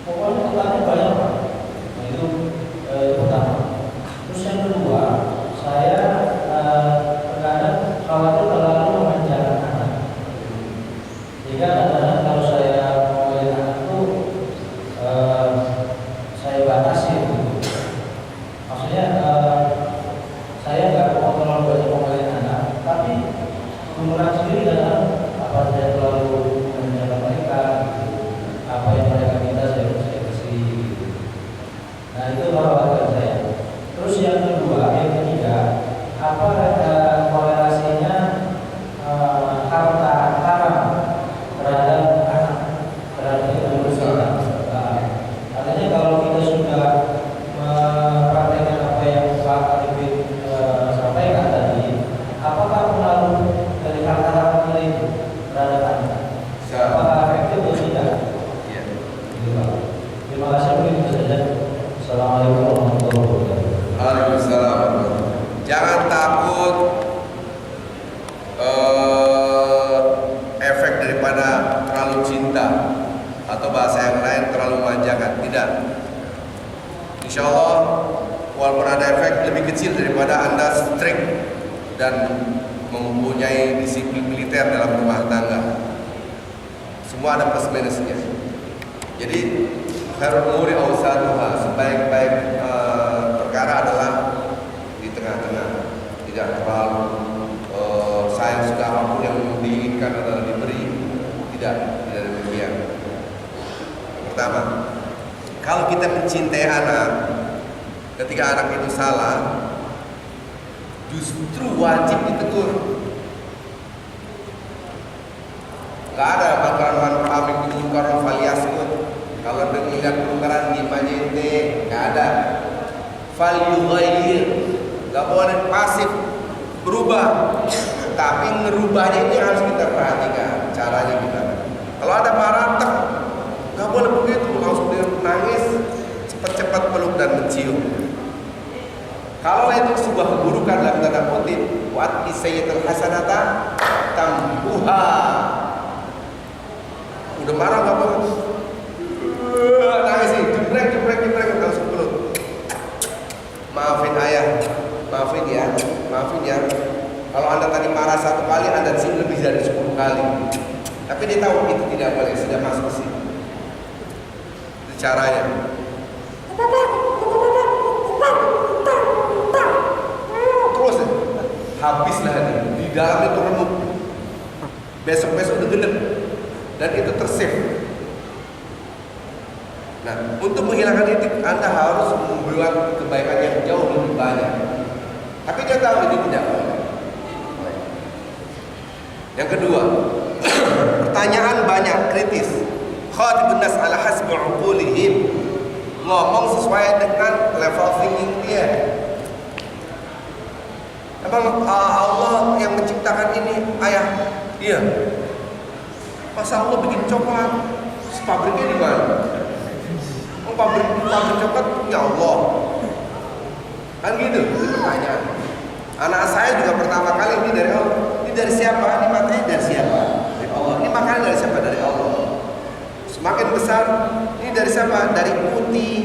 pokoknya pertanyaan banyak Pak. Nah, itu pertama. Terus yang kedua, saya terkadang khawatir terlalu memanjakan anak. Jika kadang-kadang kalau saya ngomelin anak itu saya batasi gitu. Maksudnya saya nggak kontrol banyak ngomelin anak, tapi mengurangi sendiri kadang apa saya terlalu memanjakan mereka, gitu. Apa yang mereka minta saya kasih. Gitu. Nah itu kekhawatiran saya. Terus yang ketiga, apa korelasinya harta haram terhadap anak, terhadap ilmu kita? Artinya kalau kita sudah mempraktekkan apa yang Pak Arifin sampaikan tadi, apakah pengaruh dari harta haram itu terhadap anak? Apakah efektif atau tidak? Iya. Terima kasih, mungkin saja. Assalamualaikum warahmatullahi wabarakatuh. Waalaikumsalam. Jangan takut efek daripada terlalu cinta atau bahasa yang lain terlalu memanjakan. Tidak. Insya Allah walaupun ada efek lebih kecil daripada Anda strict dan mempunyai disiplin militer dalam rumah tangga. Semua ada plus minusnya. Jadi khairul umuri awsaduha, sebaik-baik perkara adalah di tengah-tengah, tidak terlalu sayang sudah apapun yang diinginkan adalah diberi, tidak demikian. Pertama, kalau kita mencintai anak, ketika anak itu salah, justru wajib ditegur. Gak ada makanan amik mungkar faliyaskut. Kalau melihat perkara di ente, gak ada. Falyughayyir, gak boleh pasif berubah. Tapi ngerubahnya ini harus kita perhatikan caranya gimana. Kalau ada marah, gak boleh begitu, langsung dia nangis, cepat-cepat peluk dan mencium. Kalau itu sebuah keburukan dalam tanda kutip, wa sayyi'atul hasanata tambuha. Udah marah gak boleh nangis sih, jebrek langsung peluk. Maafin ayah, maafin ya. Kalau Anda tadi marah 1 kali, Anda sih lebih dari 10 kali. Tapi dia tahu itu tidak boleh, sudah masuk sih. Itu caranya. Terus habislah dia. Di dalamnya itu remuk. Besok-besok udah gendek. Dan itu tersave. Nah, untuk menghilangkan itu Anda harus membuat kebaikan yang jauh lebih banyak. Tapi dia tahu ini tidak boleh. Yang kedua, pertanyaan banyak kritis. Khatibun nas ala hasbi uqulihim. Ngomong sesuai dengan level thinking dia. Emang Allah yang menciptakan ini, ayah? Iya. Masa Allah bikin coklat? Pabriknya di mana? Pabrik coklat punya Allah. Kan gitu, itu pertanyaan. Anak saya juga pertama kali ini dari Allah. Ini dari siapa? Ini matanya dari siapa? Dari Allah. Ini makanan dari siapa? Dari Allah. Semakin besar, ini dari siapa? Dari putih.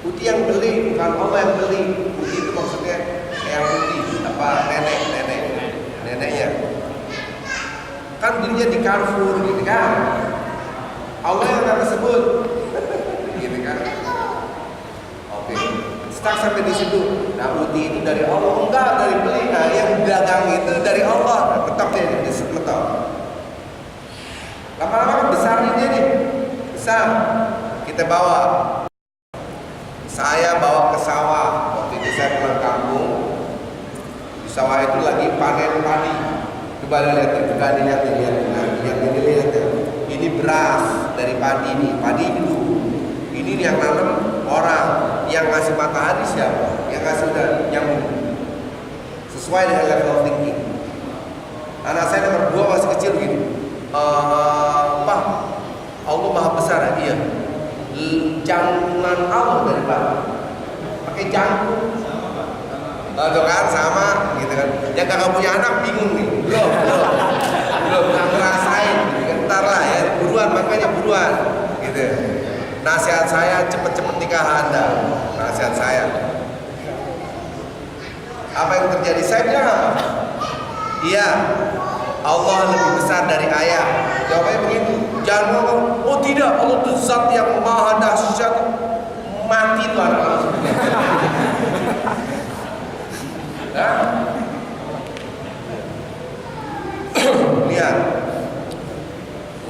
Putih yang beli, bukan Allah yang beli. Putih itu maksudnya yang putih. Apa neneknya. Kan belinya di Carrefour gitu kan. Allah yang akan sebut. Gitu kan. Oke. Stuck sampai di situ. Nah, putih itu dari Allah, enggak dari beli. Nah, yang dagang itu dari Allah. Ketok dia, ketok. Lama-lama kan besar dia nih. Besar. Kita bawa. Saya bawa ke sawah. Waktu itu saya pulang kampung. Di sawah itu lagi panen padi. Coba lihat ya. Ini beras dari padi nih. Padi itu. Ini yang nanam orang, yang ngasih matahari siapa? Yang ngasih udah nyambung. Sesuai dengan level thinking. Anak saya nomor 2 masih kecil gini. Pak, Allah Maha Besar. Iya. Jangan Allah dari Pak. Pakai jangkung. Tuh kan sama gitu kan. Yang kakak punya anak bingung nih. Belum ngerasain. Ntar lah ya. Buruan makanya buruan. Gitu. Nasihat saya cepet-cepet nikah Anda. Nasihat saya. Apa yang terjadi? Saya bilang apa? Iya, Allah lebih besar dari ayah. Jawabannya begitu. Jangan ngomong, oh tidak, Allah itu zat yang maha dahsyat. Mati tuh anak langsung. Lihat.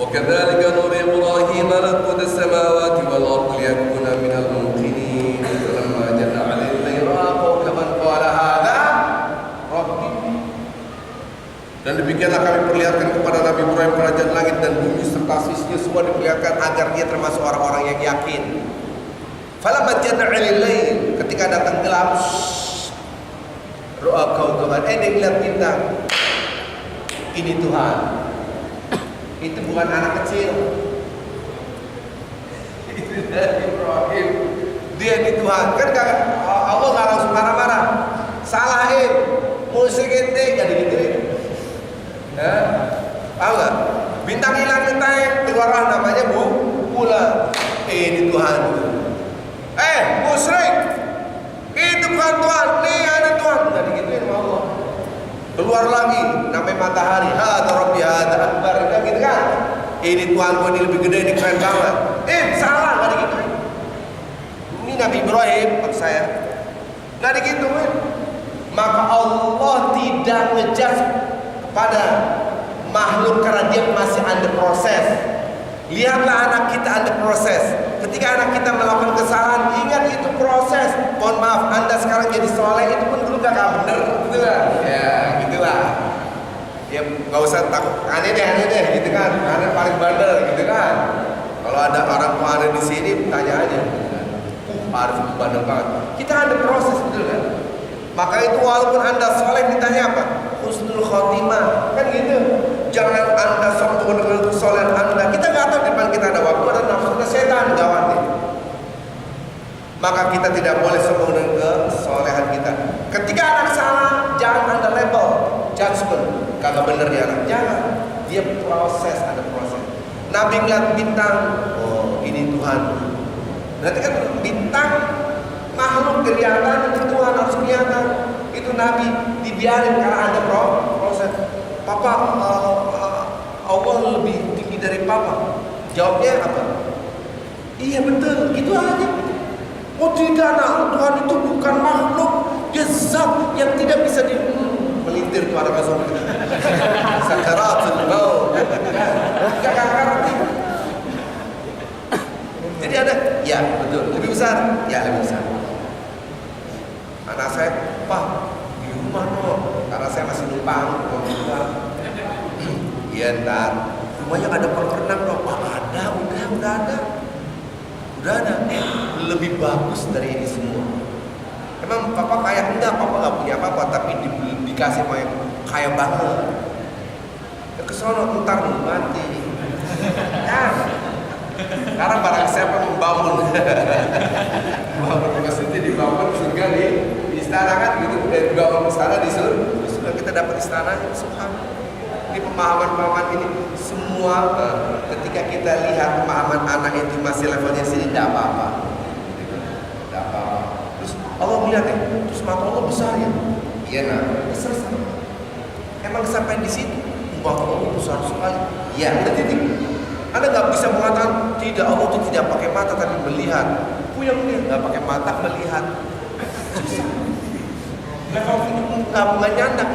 وكذلك نري إبراهيم ملكوت السماوات والأرض ليكون من الموقنين فلما جن عليه الليل رأى كوكبا قال هذا ربي. Dan demikianlah kami perlihatkan kepada Nabi Ibrahim kerajaan langit dan bumi serta sisinya semua diperlihatkan agar dia termasuk orang-orang yang yakin. Falamma janna 'alal lail, ketika datang gelap, ra'a kawkaban, dia lihat bintang. Ini Tuhan. Itu bukan anak kecil. Itu dari Ibrahim. Dia ini Tuhan. Kan Allah nggak langsung marah-marah. Salahin, musik ente jadi gituin. Tahu nggak? Bintang hilang bintang keluarlah namanya bulan. Ini Tuhan. Musyrik. Itu bukan Tuhan. Nih ada Tuhan. Jadi gituin sama Allah. Keluar lagi namanya matahari. Hadza rabbi hadza akbar. Gitu kan? Ini Tuhan gua ini lebih gede, ini keren banget. Salah enggak digituin. Ini Nabi Ibrahim maksud saya. Enggak digituin. Maka Allah tidak ngejudge pada makhluk karena dia masih under proses. Lihatlah anak kita under proses. Ketika anak kita melakukan kesalahan, ingat itu proses. Mohon maaf, Anda sekarang jadi soleh itu pun dulu gak bener, gitu lah. Ya, gitulah. Ya, nggak usah takut. Aneh deh, gitu kan. Aneh paling bandel, gitu kan. Kalau ada orang tua ada di sini, tanya aja. Harus bandel banget. Kita ada proses, betul kan? Maka itu walaupun Anda soleh ditanya apa? Husnul khotimah, kan gitu. Jangan Anda sombong dengan kesolehan Anda. Kita nggak tahu di depan kita ada waktu ada nafsu, ada setan gawat nih. Maka kita tidak boleh sombong dengan kesolehan kita. Ketika anak salah, jangan Anda label judgment. Kagak bener dia anak, jangan. Dia proses, ada proses. Nabi ngeliat bintang, oh ini Tuhan. Berarti kan bintang makhluk kelihatan itu Tuhan harus kelihatan. Itu Nabi dibiarin karena ada proses. Papa, Allah lebih tinggi dari Papa. Jawabnya apa? Iya betul, gitu aja. Oh tidak, nah Tuhan itu bukan makhluk, dia zat yang tidak bisa melintir tuh ada masuk. Sakaratul maut. Gak ngerti. Jadi ada, ya betul, lebih besar, ya lebih besar. Anak saya, Pak, udah ada, lebih bagus dari ini semua. Emang papa kaya? Enggak, papa nggak punya apa-apa, tapi dikasih mau yang kaya banget. Ya kesono ntar mati. Ya. Sekarang barang siapa membangun maksudnya dibangun surga di istana kan gitu, dibangun istana di surga, kita dapat istana. Subhanallah. Ini pemahaman ini semua ketika kita lihat pemahaman anak itu masih levelnya sini, tidak apa-apa. Terus Allah melihat ya, terus mata Allah besar ya. Iya nah, besar sama. Emang sampai di situ, mata Allah besar sekali. Ya, udah titik. Anda nggak bisa mengatakan tidak, Allah itu tidak pakai mata tapi melihat. Punya nggak pakai mata melihat. Susah. Level itu nggak nyandak.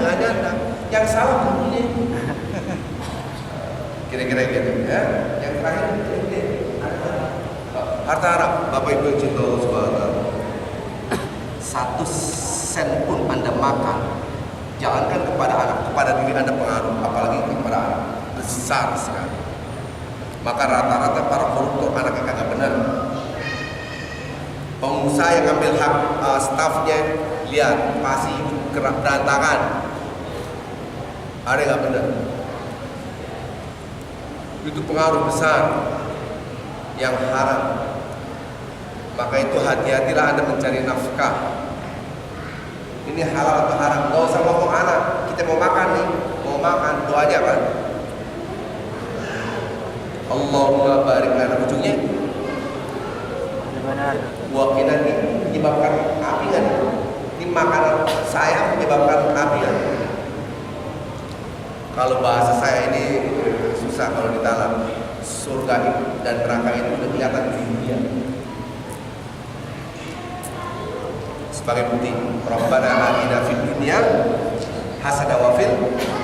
Yang salah bunyinya. Kira-kira gitu ya. Yang terakhir harta haram. Bapak Ibu yang cinta Allah Subhanahu wa taala. 1 sen pun Anda makan, jangankan kepada diri Anda pengaruh, apalagi kepada anak. Besar sekali. Maka rata-rata para koruptor anaknya kagak benar. Pengusaha yang ngambil hak stafnya, lihat pasti berantakan. Ada yang nggak benar. Itu pengaruh besar yang haram. Maka itu hati-hatilah Anda mencari nafkah. Ini halal atau haram? Gak usah ngomong anak. Kita mau makan nih, doa aja kan. Allahumma barik lana, ujungnya benar. Wakinan ini menyebabkan api kan? Ini makanan saya menyebabkan api kan? Kalau bahasa saya ini susah kalau ditalam. Surga dan neraka itu udah kelihatan di dunia. Sebagai bukti, Rabbana atina fid dunya hasanah wa fil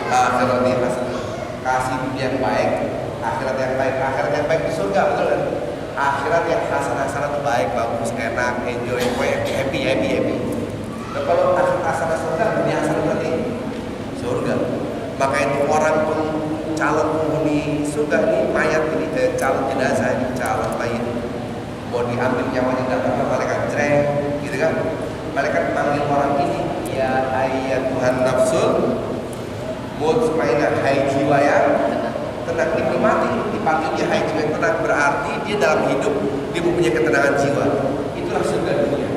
akhirati hasanah. Kasih dunia yang baik, akhirat yang baik. Akhirat yang baik di surga, betul kan? Akhirat yang hasanah itu baik, bagus, enak, enjoy, happy. Nah kalau hasanah surga, dunia hasanah berarti surga. Maka itu orang pun calon penghuni surga ini, mayat ini, calon jenazah ini, calon mayat mau diambil nyawanya, datang ke malaikat jreng, gitu kan? Malaikat panggil orang ini, ya ayat Tuhan nafsul mutmainnah, hai jiwa yang tenang, dinikmati, dipanggil dia hai jiwa yang tenang, berarti dia dalam hidup dia mempunyai ketenangan jiwa. Itulah surga dunia.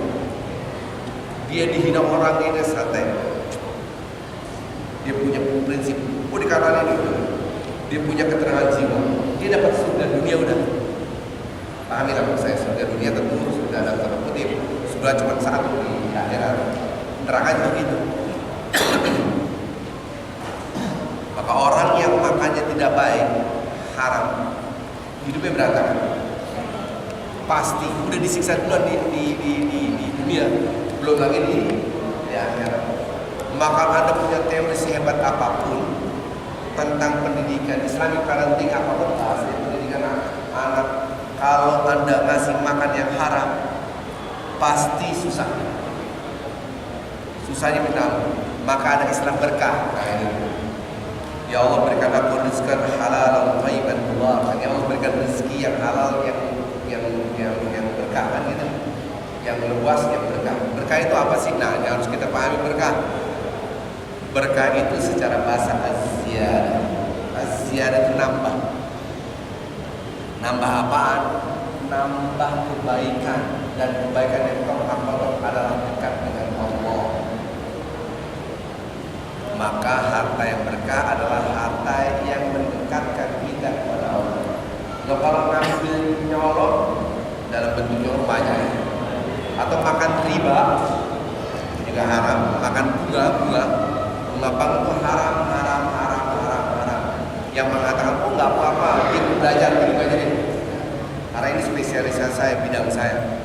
Dia dihina orang ini santai. Dia punya prinsip, dikarenakan ini dia punya ketenangan jiwa. Dia dapat surga dunia udah. Pahami lah maksud saya, surga dunia tentu sudah ada tanda kutip, sudah cuma satu di akhirat. Neraka juga gitu. Maka orang yang makannya tidak baik, haram, hidupnya berantakan. Pasti udah disiksa duluan di dunia, belum lagi di akhirat. Maka Anda punya teori sehebat apapun tentang pendidikan Islamic parenting, apapun bahasa pendidikan anak, kalau Anda ngasih makan yang haram, pasti susah. Susahnya menambah. Maka ada Islam berkah. Nah, ini. Ya Allah berikan aku rezeki halal thayyiban mubarakan. Ya Allah berikan rezeki yang halal yang berkah kan gitu. Yang luas yang berkah. Berkah itu apa sih? Nah, ini harus kita pahami berkah. Berkah itu secara bahasa az-ziyadah. Az-ziyadah itu nambah. Nambah apaan? Nambah kebaikan, dan kebaikan yang kau harapkan adalah dekat dengan Allah. Maka harta yang berkah adalah harta yang mendekatkan kita kepada Allah. Nah, kalau ngambil nyolong dalam bentuk nyolong banyak, atau makan riba juga haram, makan bunga bank itu haram. Yang mengatakan nggak apa-apa, dia belajar gitu aja deh. Karena ini spesialisasi saya, bidang saya.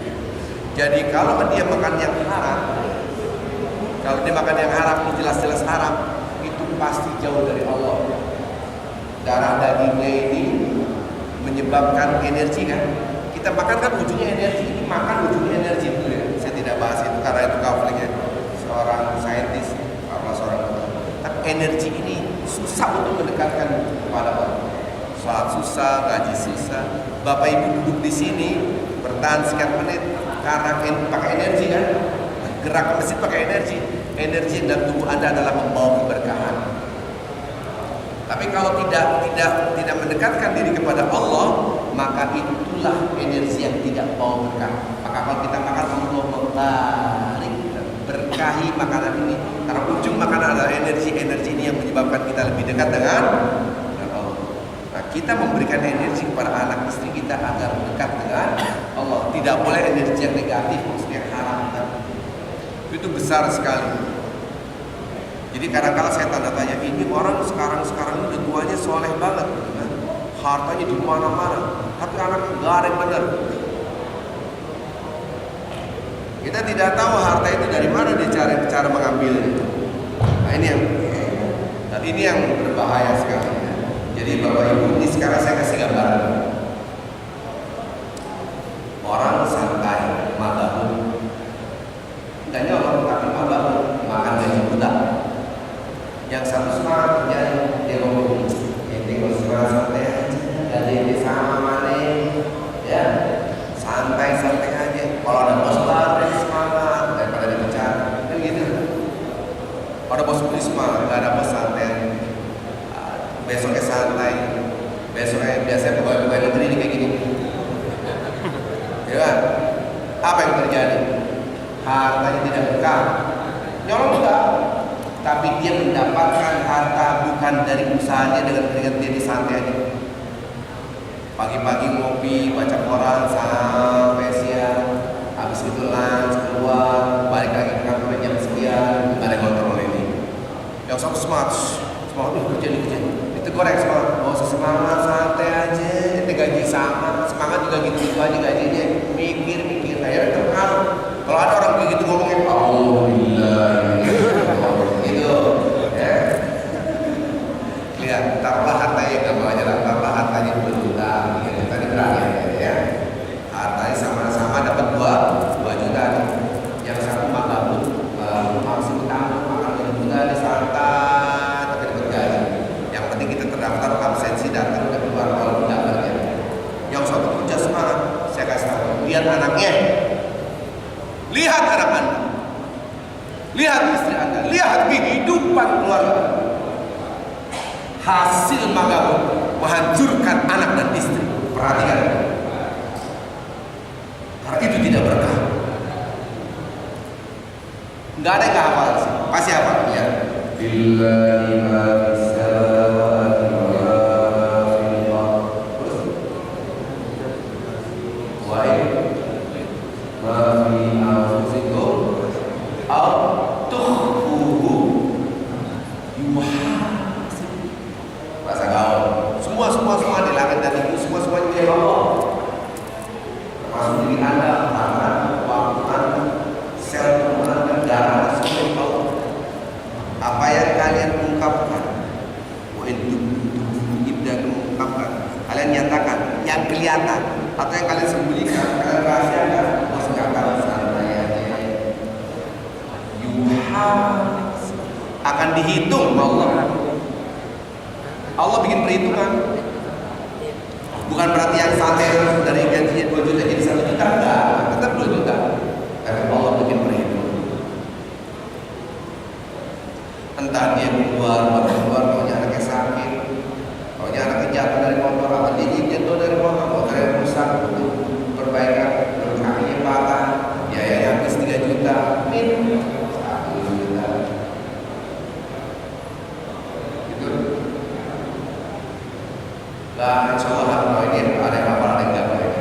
Jadi kalau dia makan yang haram, itu jelas-jelas haram, itu pasti jauh dari Allah. Darah dagingnya ini menyebabkan energi kan? Kita makan kan ujungnya energi, ini makan ujungnya energi betul ya. Saya tidak bahas itu karena itu counselingnya seorang saintis, apa seorang. Tapi energi ini susah untuk mendekatkan kepada Allah. Sholat susah, ngaji susah. Bapak Ibu duduk di sini bertahan sekian menit karena pakai energi kan? Gerak ke masjid pakai energi. Energi dalam tubuh Anda adalah membawa keberkahan. Tapi kalau tidak mendekatkan diri kepada Allah, maka itulah energi yang tidak bawa berkah. Maka kalau kita makan, Allah membarik, berkahi makanan ini. Karena ujung makanan adalah energi ini yang menyebabkan kita lebih dekat dengan Allah. Nah, kita memberikan energi kepada anak istri kita agar dekat dengan Allah. Tidak boleh energi yang negatif, maksudnya yang haram. Itu besar sekali. Jadi kadang-kadang saya tanda tanya, ini orang sekarang ini udah tuanya soleh banget, kan? Hartanya di mana-mana, tapi anaknya nggak ada yang benar. Kita tidak tahu harta itu dari mana dia cara mengambilnya. Nah ini yang berbahaya sekali. Jadi Bapak Ibu, ini sekarang saya kasih gambaran. Orang santai, mabahun, nggak nyolong tapi mabahun, makan gaji buta. Yang satu semangat kerjanya dia ngomong, ini semangat santai aja, gaji sama mana, ya santai aja. Kalau ada bos baru semangat daripada dipecat, kan gitu. Ada bos pun semangat, nggak ada bos santai. Besoknya santai, besoknya biasanya pegawai negeri ini kayak gini. Ya kan? Apa yang terjadi? Hartanya tidak berkah, nyolong juga. Tapi dia mendapatkan harta bukan dari usahanya dengan keringat dia di santai aja. Pagi-pagi ngopi, baca koran sampai siang, habis itu lunch, keluar, balik lagi ke kantor jam sekian, balik kontrol ini. Yang satu semangat kerja, itu goreng semangat, mau semangat santai aja, itu gaji sama, semangat juga gitu aja gajinya, mikir, akhirnya terpengaruh. Kalau ada orang begitu ngomongin, alhamdulillah. Gitu, ya. Lihat, taruhlah hartanya gampang aja lah, taruhlah hartanya 2 juta, 3 juta ini berakhir, ya. Hartanya sama-sama dapat 2 juta nih. Yang satu makan masih utang, makan 2 juta di santai, tapi dapat gaji. Yang penting kita terdaftar absensi datang ke keluar kalau tidak kerja. Yang satu kerja semangat, saya kasih tahu, lihat anaknya, lihat anak Anda. Lihat istri Anda, lihat kehidupan keluarga. Hasil magabun menghancurkan anak dan istri. Perhatikan, karena itu tidak berkah. Nggak ada yang nggak hafal sih, pasti hafal. Ya. Billahi ma fis samawati wa ma fil ardh. Wa ma fi anfusikum aw tukhfuhu yuhasib. Bahasa gaul. Semua di langit dan di bumi, semua di Allah. Termasuk diri Anda, tangan, waktu Anda, sel tubuh Anda, darah, semua di Allah. Apa yang kalian ungkapkan, mengungkapkan, kalian nyatakan, yang kelihatan atau yang kalian sembunyikan, kalian rahasiakan, wasngkapan santai aja. Akan dihitung Allah. Allah bikin perhitungan. Bukan berarti yang santai dari gajinya 2 juta jadi 1 juta, enggak, tetap 2 juta. Tapi Allah bikin perhitungan. Entah dia keluar, maunya anaknya sakit, maunya anaknya jatuh dari motor, atau dia jatuh dari motornya rusak, perbaikan, kakinya patah, biayanya habis 3 juta, min. Lah, insyaallah kalau ini ada yang hafal, ada yang enggak baik.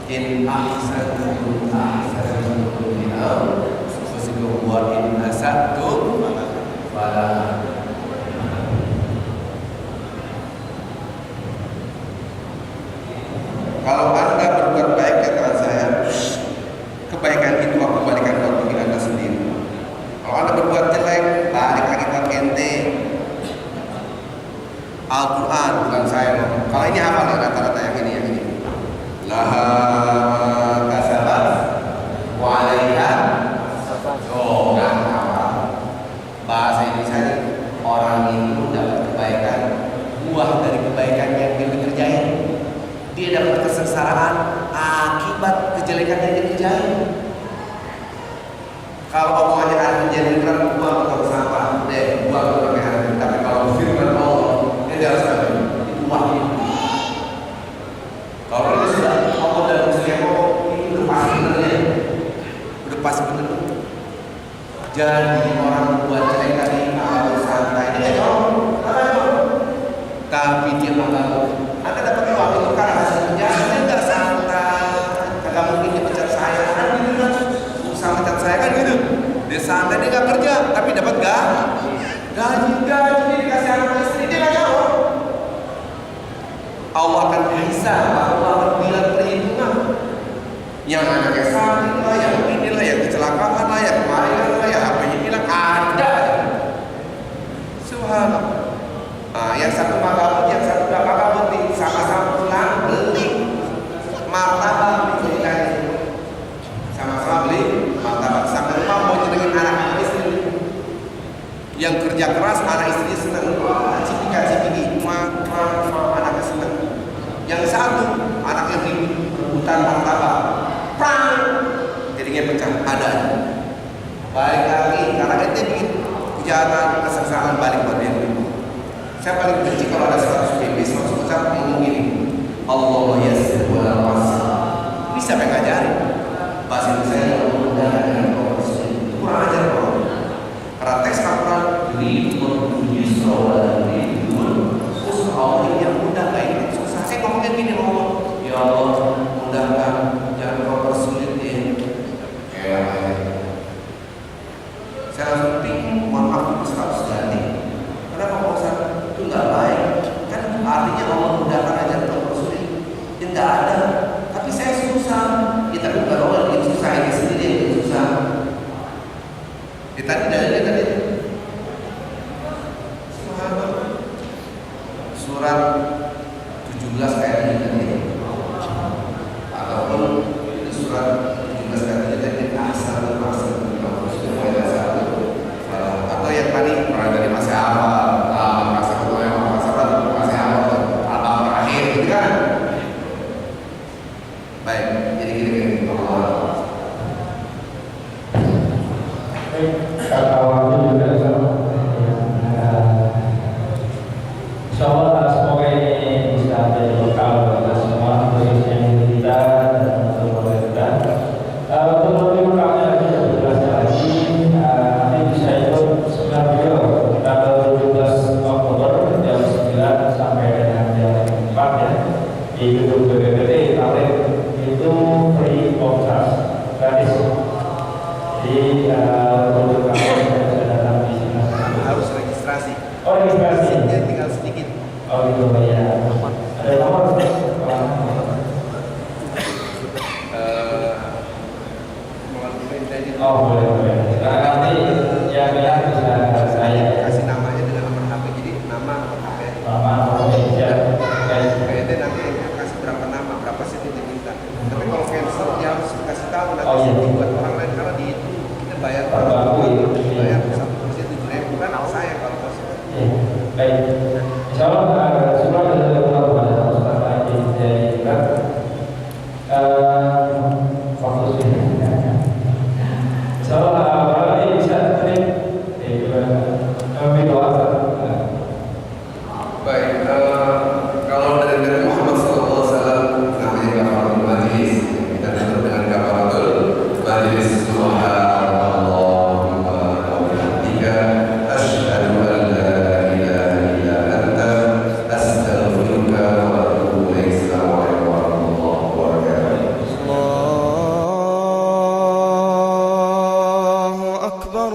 In ahsantum ila anfusikum wa in asatum fala. Kalau Anda berbuat baik, kata saya, kebaikan itu aku balikan buat diri Anda sendiri. Kalau Anda berbuat jelek, balik lagi buat ente. Al-Quran bukan saya loh. Kalau ini hafal ya, rata-rata yang ini. Laha kasabat wa 'alaiha. Oh, kan hafal. Bahasa Indonesia, orang itu dapat kebaikan, buah dari kebaikan yang dia dapat kesengsaraan akibat kejelekan yang dia kerjain. Kalau omongannya ahli menjadikan buang atau sampah, buang atau ahli. Tapi kalau firman Allah, dia harus tahu itu wahyu. Kalau ini sudah Allah dan Rasulnya itu udah pasti benar ya, udah pasti benar. Jadi orang buat jelek tadi kalau santai dia jauh, tapi dia mengaku. Anda dapat uang itu karena hasil kerja, dia nggak santai. Kagak mungkin dia pecat saya, karena dia bilang usaha pecat saya kan gitu. Dia santai, dia nggak kerja, tapi dapat gaji dia dikasih anak istri, dia nggak jawab. Allah akan bisa, Allah akan bilang perhitungan. Yang anaknya sakit lah, yang inilah, yang kecelakaan lah, yang kemarin lah, yang HP-nya hilang, ada. Subhanallah. Yang satu makabut, yang satu gak makabut, sama-sama pulang beli martabak ceritanya. Sama-sama beli martabak, sampai rumah mau nyenengin anak istri. Yang kerja keras, anak istrinya seneng. Cipika-cipiki, anaknya seneng. Yang satu, anaknya ribut, rebutan martabak, prang, jadinya pecah, ada. Balik lagi, karena ente bikin kejahatan, kesengsaraan balik buat dia. Saya paling benci kalau ada 100 baby, 100 ucap ngomong gini, Allah yassir wa la tu'assir. Ini siapa yang ngajarin? Bahasa Indonesia yang mudah dengan proporsi. Kurang ajar kok. Karena teks Al-Quran ridhun yusra wa ridhun usra yang mudah baik susah. Saya ngomongnya gini, ngomong, ya Allah mudahkan, jangan kau persulit ya. Saya langsung bingung, mohon maaf itu 100 ganti. Kenapa Pak Ustaz? Itu nggak baik. Kan artinya Allah mudahkan aja untuk persulit. Ya nggak ada. Tapi saya susah. Kita bukan Allah yang susah, ini sendiri yang susah. Tadi dalilnya tadi. Surat 17 ayat ini tadi. Ataupun itu surat 17 ayat ini tadi asal masuk atau yang tadi pernah dari masih awal, masa kedua yang masih awal, atau terakhir, gitu kan? Baik, jadi gini Allah. Kata waktu juga sama. Insyaallah semoga ini bisa menjadi bekal bagi semua khususnya kita dan untuk kita. Untuk lebih bekalnya lagi jelasnya lagi, nanti bisa ikut seminar beliau tanggal 17 Oktober jam 9 sampai dengan jam 4 ya di gedung BPPT Talib. Itu free of charge, gratis. Jadi untuk kamu yang sudah datang di sini Harus registrasi. Oh, registrasi. Dia tinggal sedikit. Oh gitu ya. Ada nomor? Oh boleh. Nanti yang bilang bisa saya kasih namanya dengan nomor HP. Jadi nama nomor HP. nomor ya. Kayaknya nanti kasih berapa nama, berapa sih dia minta. Tapi kalau cancel dia harus kasih tahu nanti Oh, iya. buat orang lain karena di itu kita bayar Per bangku itu. bayar 1% 7.000 kan saya kalau positif. Baik. Insyaallah surat dari Allah kepada Ustaz Haji Jairat. Waktu sini. Insyaallah barangkali bisa kami doakan. Baik, kalau dari Nabi Muhammad SAW namanya kafaratul majlis, kita tutup dengan kafaratul majlis. Subhanallah wa bihamdika asyhadu an la ilaha illa anta astaghfiruka wa atubu ilaik. Assalamualaikum warahmatullahi wabarakatuh. الله أكبر